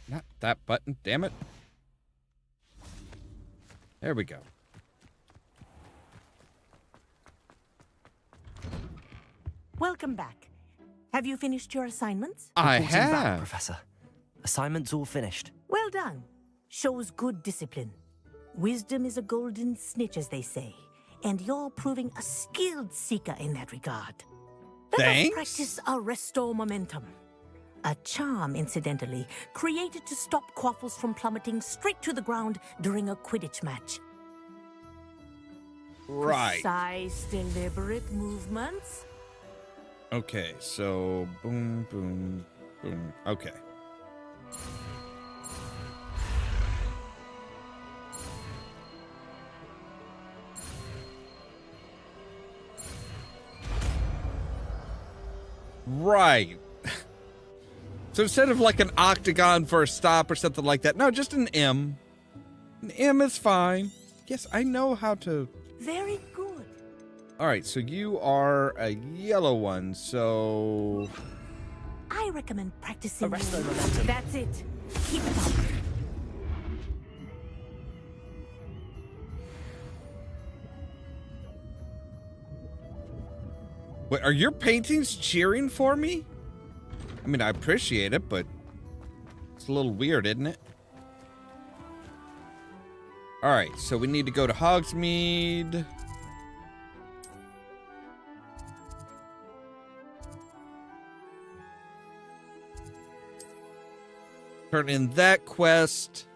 Not that button, damn it. There we go. Welcome back. Have you finished your assignments? I Reporting back, have. Professor. Assignment's all finished. Well done. Shows good discipline. Wisdom is a golden snitch, as they say, and you're proving a skilled seeker in that regard. Let us practice a restore momentum. A charm, incidentally, created to stop quaffles from plummeting straight to the ground during a Quidditch match. Right. Precise, deliberate movements. Okay, so boom, boom, boom. Okay. Right. So instead of like an octagon for a stop or something like that, no, just an M. An M is fine. Yes, I know how to. Very good. All right, so you are a yellow one, so. I recommend practicing. Arresto momentum. That's it. Keep it up. Wait, are your paintings cheering for me? I mean, I appreciate it, but it's a little weird, isn't it? All right, so we need to go to Hogsmeade. Turn in that quest.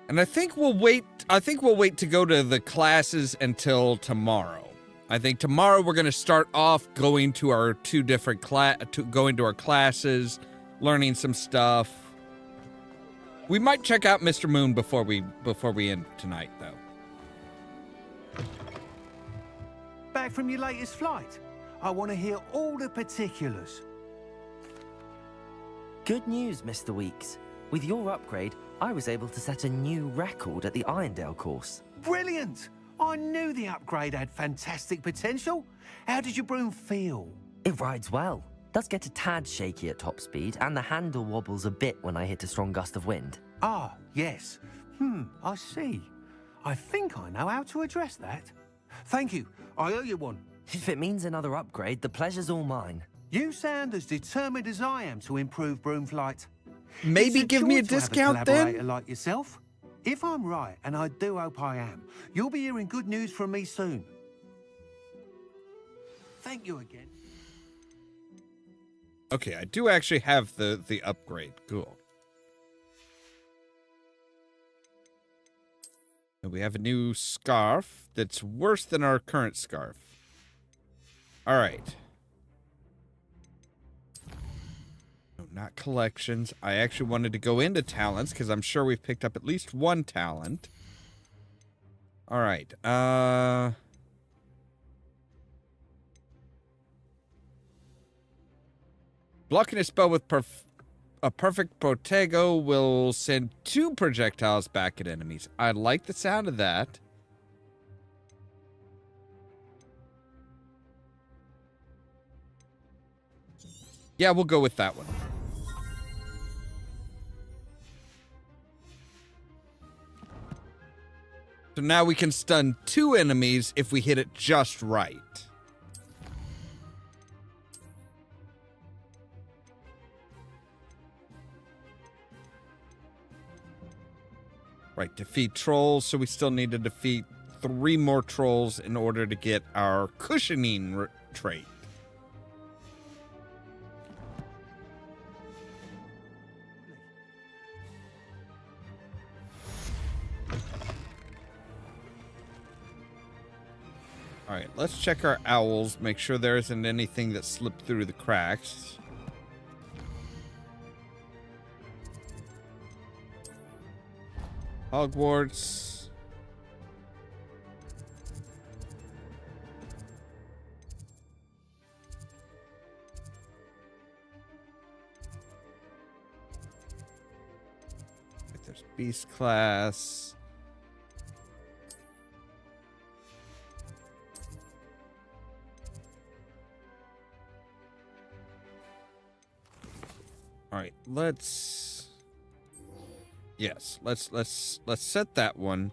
And I think we'll wait to go to the classes until tomorrow. I think tomorrow we're going to start off going to our going to our classes, learning some stuff. We might check out Mr. Moon before we end tonight, though. Back from your latest flight? I want to hear all the particulars. Good news, Mr. Weeks. With your upgrade, I was able to set a new record at the Irondale course. Brilliant! I knew the upgrade had fantastic potential. How did your broom feel? It rides well. Does get a tad shaky at top speed, and the handle wobbles a bit when I hit a strong gust of wind. Ah, yes. I see. I think I know how to address that. Thank you. I owe you one. If it means another upgrade, the pleasure's all mine. You sound as determined as I am to improve broom flight. Maybe give me a discount then? Collaborator like yourself. If I'm right, and I do hope I am, you'll be hearing good news from me soon. Thank you again. Okay, I do actually have the upgrade. Cool. And we have a new scarf that's worse than our current scarf. All right. No, not collections. I actually wanted to go into talents because I'm sure we've picked up at least one talent. All right. Blocking a spell with a perfect protego will send 2 projectiles back at enemies. I like the sound of that. Yeah, we'll go with that one. So now we can stun 2 enemies if we hit it just right. Right, defeat trolls, so we still need to defeat 3 more trolls in order to get our cushioning trait. All right, let's check our owls, make sure there isn't anything that slipped through the cracks. Hogwarts. There's Beast class. All right, let's set that one.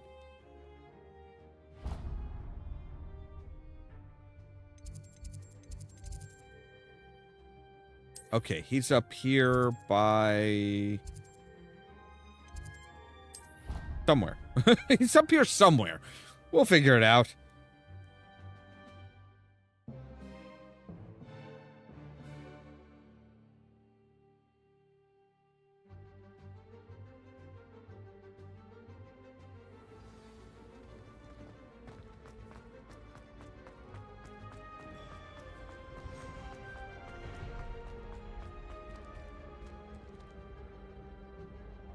Okay, he's up here by somewhere. He's up here somewhere. We'll figure it out.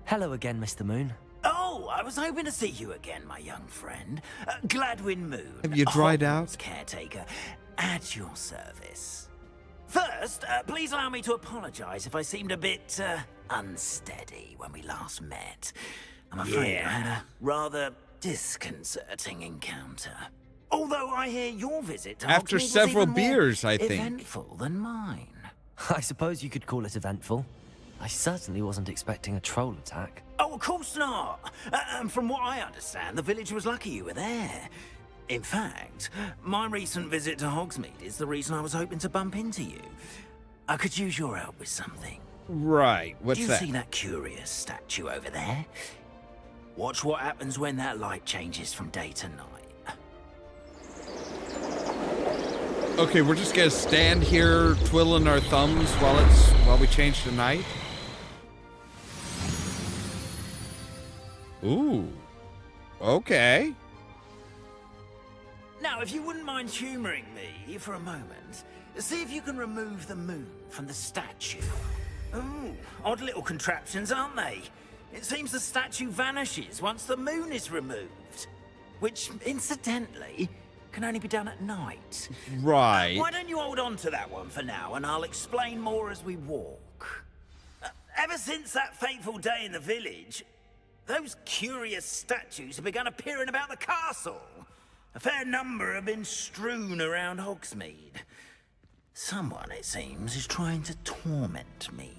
Hello again, Mr. Moon. Oh, I was hoping to see you again, my young friend. Gladwin Moon. Have you dried Hogwarts out? Caretaker, at your service. First, please allow me to apologize if I seemed a bit unsteady when we last met. I'm afraid I had a rather disconcerting encounter. Although I hear your visit to After Hogsmeade was several even more beers, I think. eventful than mine. I suppose you could call it eventful. I certainly wasn't expecting a troll attack. Oh, of course not. And from what I understand, the village was lucky you were there. In fact, my recent visit to Hogsmeade is the reason I was hoping to bump into you. I could use your help with something. Right, what's Do you that? see that curious statue over there? Watch what happens when that light changes from day to night. Okay, we're just gonna stand here twiddling our thumbs while we change to night. Ooh. Okay. Now, if you wouldn't mind humoring me for a moment, see if you can remove the moon from the statue. Ooh, odd little contraptions, aren't they? It seems the statue vanishes once the moon is removed, which, incidentally, can only be done at night. Right. Why don't you hold on to that one for now, and I'll explain more as we walk. Ever since that fateful day in the village, those curious statues have begun appearing about the castle. A fair number have been strewn around Hogsmeade. Someone, it seems, is trying to torment me.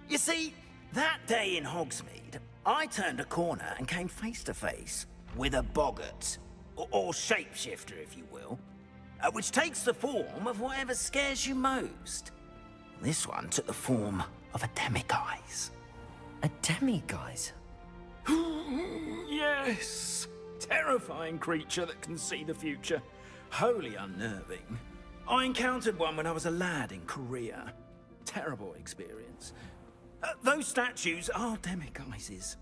You see, that day in Hogsmeade, I turned a corner and came face to face with a boggart, or shapeshifter, if you will, which takes the form of whatever scares you most. This one took the form of a demiguise. A demiguise? Yes. Terrifying creature that can see the future. Wholly unnerving. I encountered one when I was a lad in Korea. Terrible experience. Those statues are demiguises.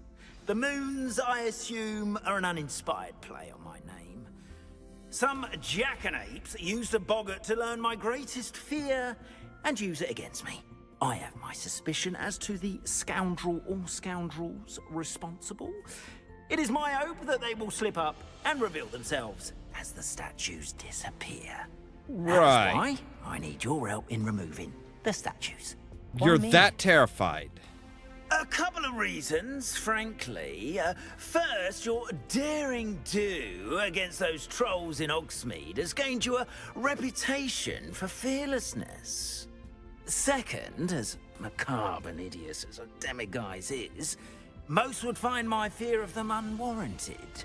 The moons, I assume, are an uninspired play on my name. Some jackanapes used a boggart to learn my greatest fear and use it against me. I have my suspicion as to the scoundrel or scoundrels responsible. It is my hope that they will slip up and reveal themselves as the statues disappear. Right. That's why I need your help in removing the statues. You're that terrified. A couple of reasons, frankly. First, your daring do against those trolls in Hogsmeade has gained you a reputation for fearlessness. Second, as macabre and hideous as a demiguise is, most would find my fear of them unwarranted.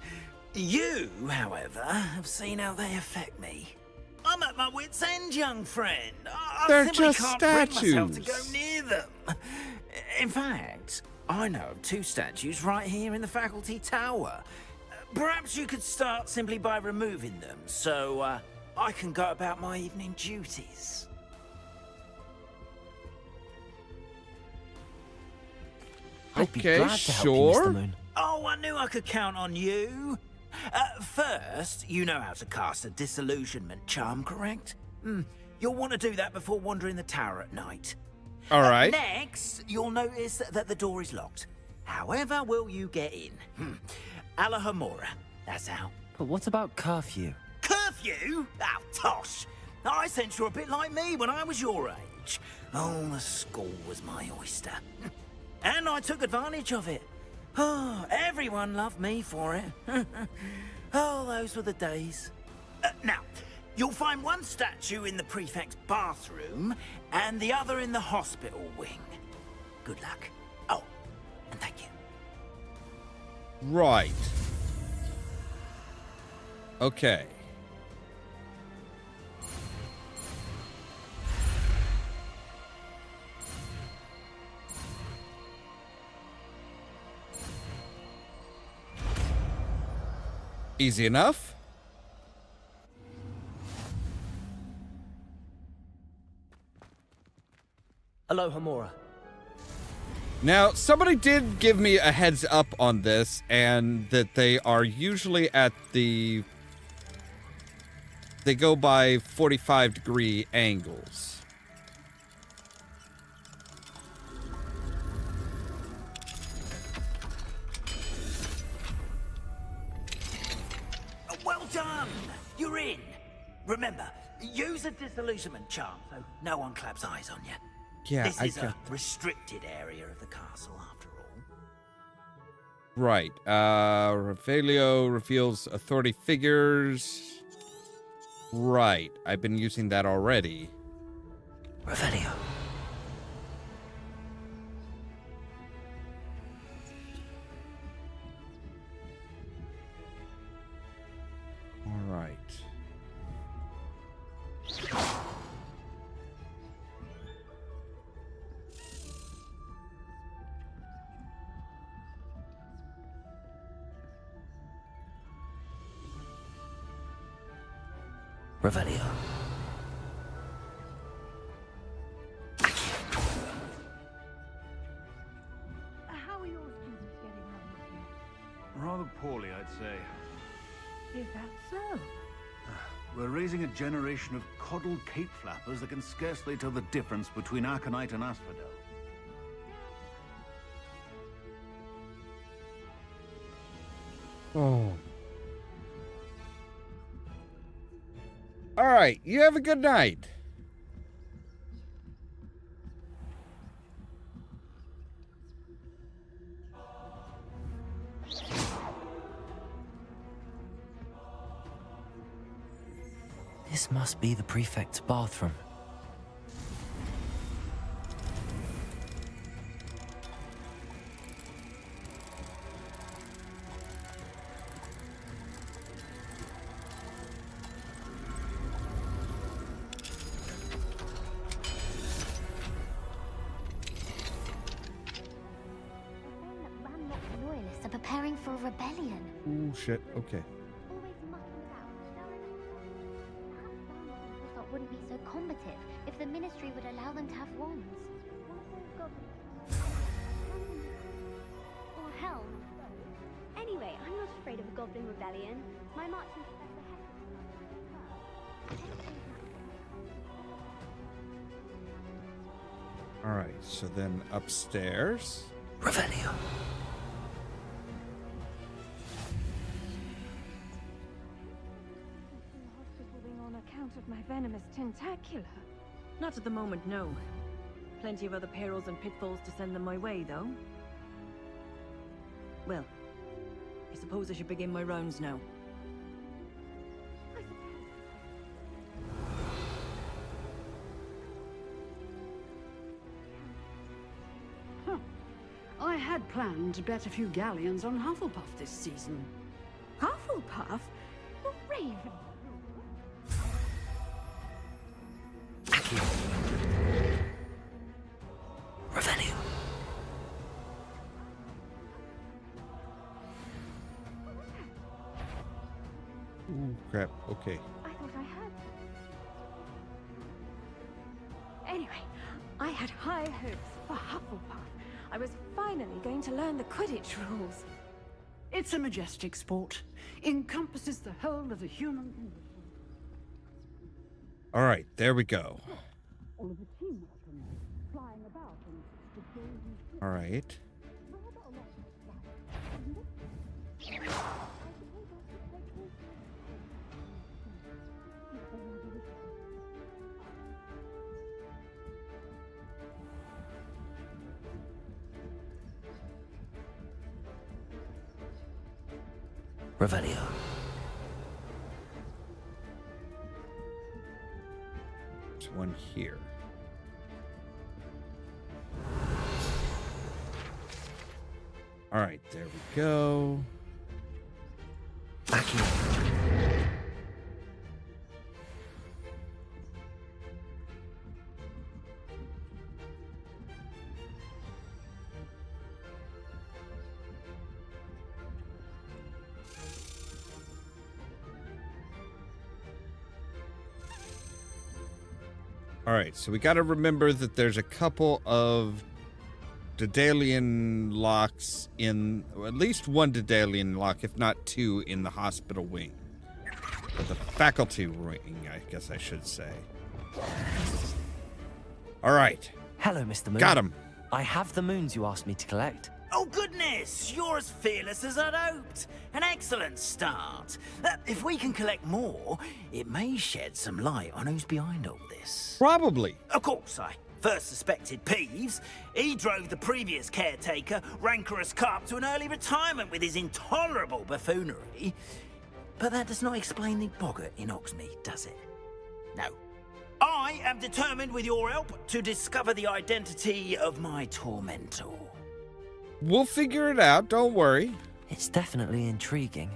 You, however, have seen how they affect me. I'm at my wit's end, young friend. I They're simply just can't bring myself to statues. go near them. In fact, I know of 2 statues right here in the faculty tower. Perhaps you could start simply by removing them, so I can go about my evening duties. I'd be glad to help you, Mr. Moon. Oh, I knew I could count on you. First, you know how to cast a disillusionment charm, correct? You'll want to do that before wandering the tower at night. All right. Next, you'll notice that the door is locked. However will you get in? Ollamh, that's how. But what about curfew? Curfew? Oh, tosh. I sense you're a bit like me when I was your age. Oh, the school was my oyster. And I took advantage of it. Oh, everyone loved me for it. Oh, those were the days. Now, you'll find one statue in the prefect's bathroom and the other in the hospital wing. Good luck. Oh, and thank you. Right. Okay. Easy enough. Ollamh. Now, somebody did give me a heads up on this, and that they are usually at the... They go by 45-degree angles. Well done! You're in. Remember, use a disillusionment charm so no one claps eyes on you. Yeah, this is I got a restricted area of the castle, after all. Right. Revelio reveals authority figures. Right. I've been using that already. Revelio. All right. Revelio. How are your students getting on with you? Rather poorly, I'd say. Is that so? We're raising a generation of coddled cape flappers that can scarcely tell the difference between Aconite and Asphodel. Oh. All right. You have a good night. This must be the prefect's bathroom. Loyalists are preparing for a rebellion. Oh, shit. Okay. Wouldn't be so combative if the ministry would allow them to have wands. Or helms. Anyway, I'm not afraid of a goblin rebellion. My marching professor All right. So then upstairs. Revelio. On account of my venomous tentacula. Not at the moment, no. Plenty of other perils and pitfalls to send them my way, though. Well, I suppose I should begin my rounds now. I had planned to bet a few galleons on Hufflepuff this season. Hufflepuff? Raven. Revelio. Ooh, crap. Okay. I thought I heard. Anyway, I had high hopes for Hufflepuff. I was finally going to learn the Quidditch rules. It's a majestic sport. Encompasses the whole of the human... All right, there we go. All of the teamwork and flying about and the All right. Revelio. There's one here. All right, there we go. All right, so we got to remember that there's a couple of Daedalian locks in, or at least one Daedalian lock, if not two, in the hospital wing. Or the faculty wing, I guess I should say. All right. Hello, Mr. Moon. Got him. I have the moons you asked me to collect. Oh, goodness! You're as fearless as I'd hoped. An excellent start. If we can collect more, it may shed some light on who's behind all this. Probably. Of course, I first suspected Peeves. He drove the previous caretaker, Rancorous Carp, to an early retirement with his intolerable buffoonery. But that does not explain the boggart in Hogsmeade, does it? No. I am determined, with your help, to discover the identity of my tormentor. We'll figure it out, don't worry. It's definitely intriguing.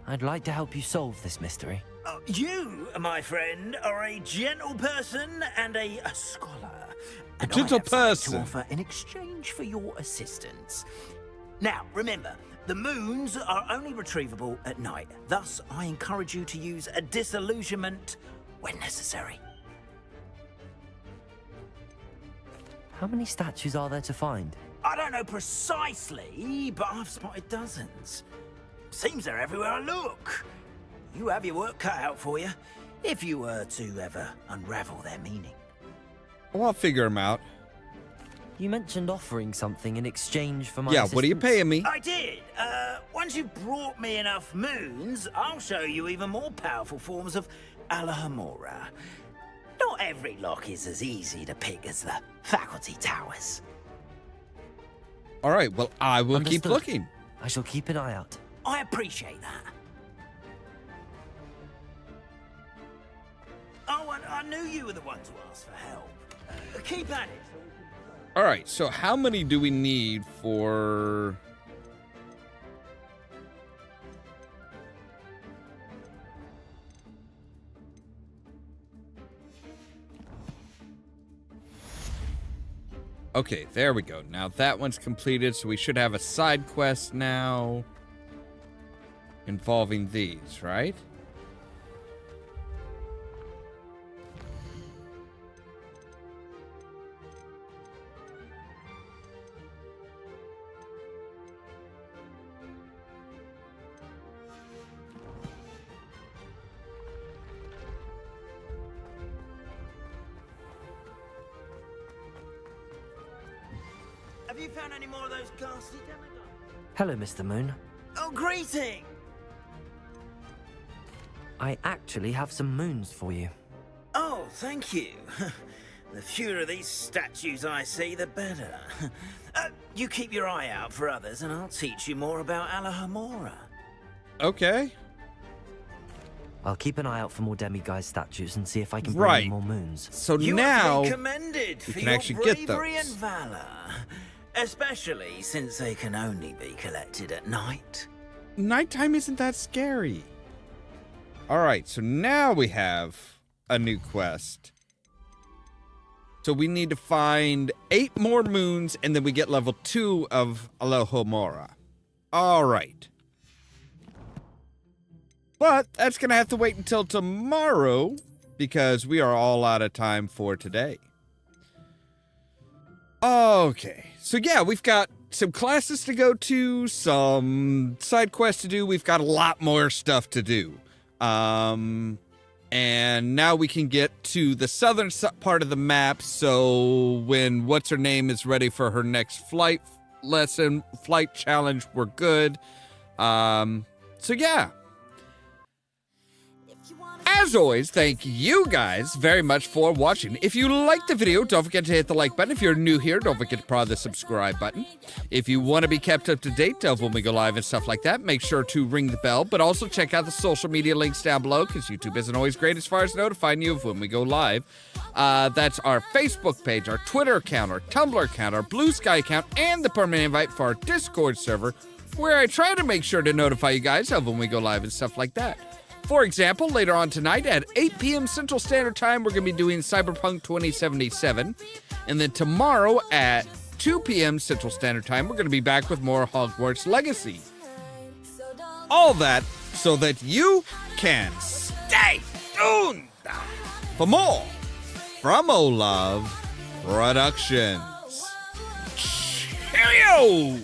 I'd like to help you solve this mystery. You, my friend, are a gentle person and a scholar. A gentle person. To offer in exchange for your assistance. Now, remember, the moons are only retrievable at night. Thus, I encourage you to use a disillusionment when necessary. How many statues are there to find? I don't know precisely, but I've spotted dozens. Seems they're everywhere I look. You have your work cut out for you, if you were to ever unravel their meaning. Well, I'll figure them out. You mentioned offering something in exchange for my assistance. What are you paying me? I did. Once you've brought me enough moons, I'll show you even more powerful forms of Ollamh. Not every lock is as easy to pick as the faculty towers. All right, well, I will Understood. keep looking. I shall keep an eye out. I appreciate that. Oh, and I knew you were the one to ask for help. Keep at it. All right, so how many do we need for... Okay, there we go. Now that one's completed, so we should have a side quest now involving these, right? Have you found any more of those ghastly demigods? Hello, Mr. Moon. Oh, greeting! I actually have some moons for you. Oh, thank you. The fewer of these statues I see, the better. You keep your eye out for others, and I'll teach you more about Ollamh. Okay. I'll keep an eye out for more demiguise statues and see if I can bring in more moons. So you now are to be commended we for can your actually get bravery those. and valor, especially since they can only be collected at night. Nighttime isn't that scary. All right, so now we have a new quest. So we need to find 8 more moons, and then we get level 2 of Ollamh. All right. But that's going to have to wait until tomorrow, because we are all out of time for today. Okay, so yeah, we've got some classes to go to, some side quests to do. We've got a lot more stuff to do. And now we can get to the southern part of the map, so when what's-her-name is ready for her next flight challenge, we're good. So yeah. As always, thank you guys very much for watching. If you liked the video, don't forget to hit the like button. If you're new here, don't forget to prod the subscribe button. If you want to be kept up to date of when we go live and stuff like that, make sure to ring the bell, but also check out the social media links down below, because YouTube isn't always great as far as notifying you of when we go live. That's our Facebook page, our Twitter account, our Tumblr account, our Blue Sky account, and the permanent invite for our Discord server, where I try to make sure to notify you guys of when we go live and stuff like that. For example, later on tonight at 8 p.m. Central Standard Time, we're going to be doing Cyberpunk 2077. And then tomorrow at 2 p.m. Central Standard Time, we're going to be back with more Hogwarts Legacy. All that so that you can stay tuned for more from Ollamh Productions. Cheerio!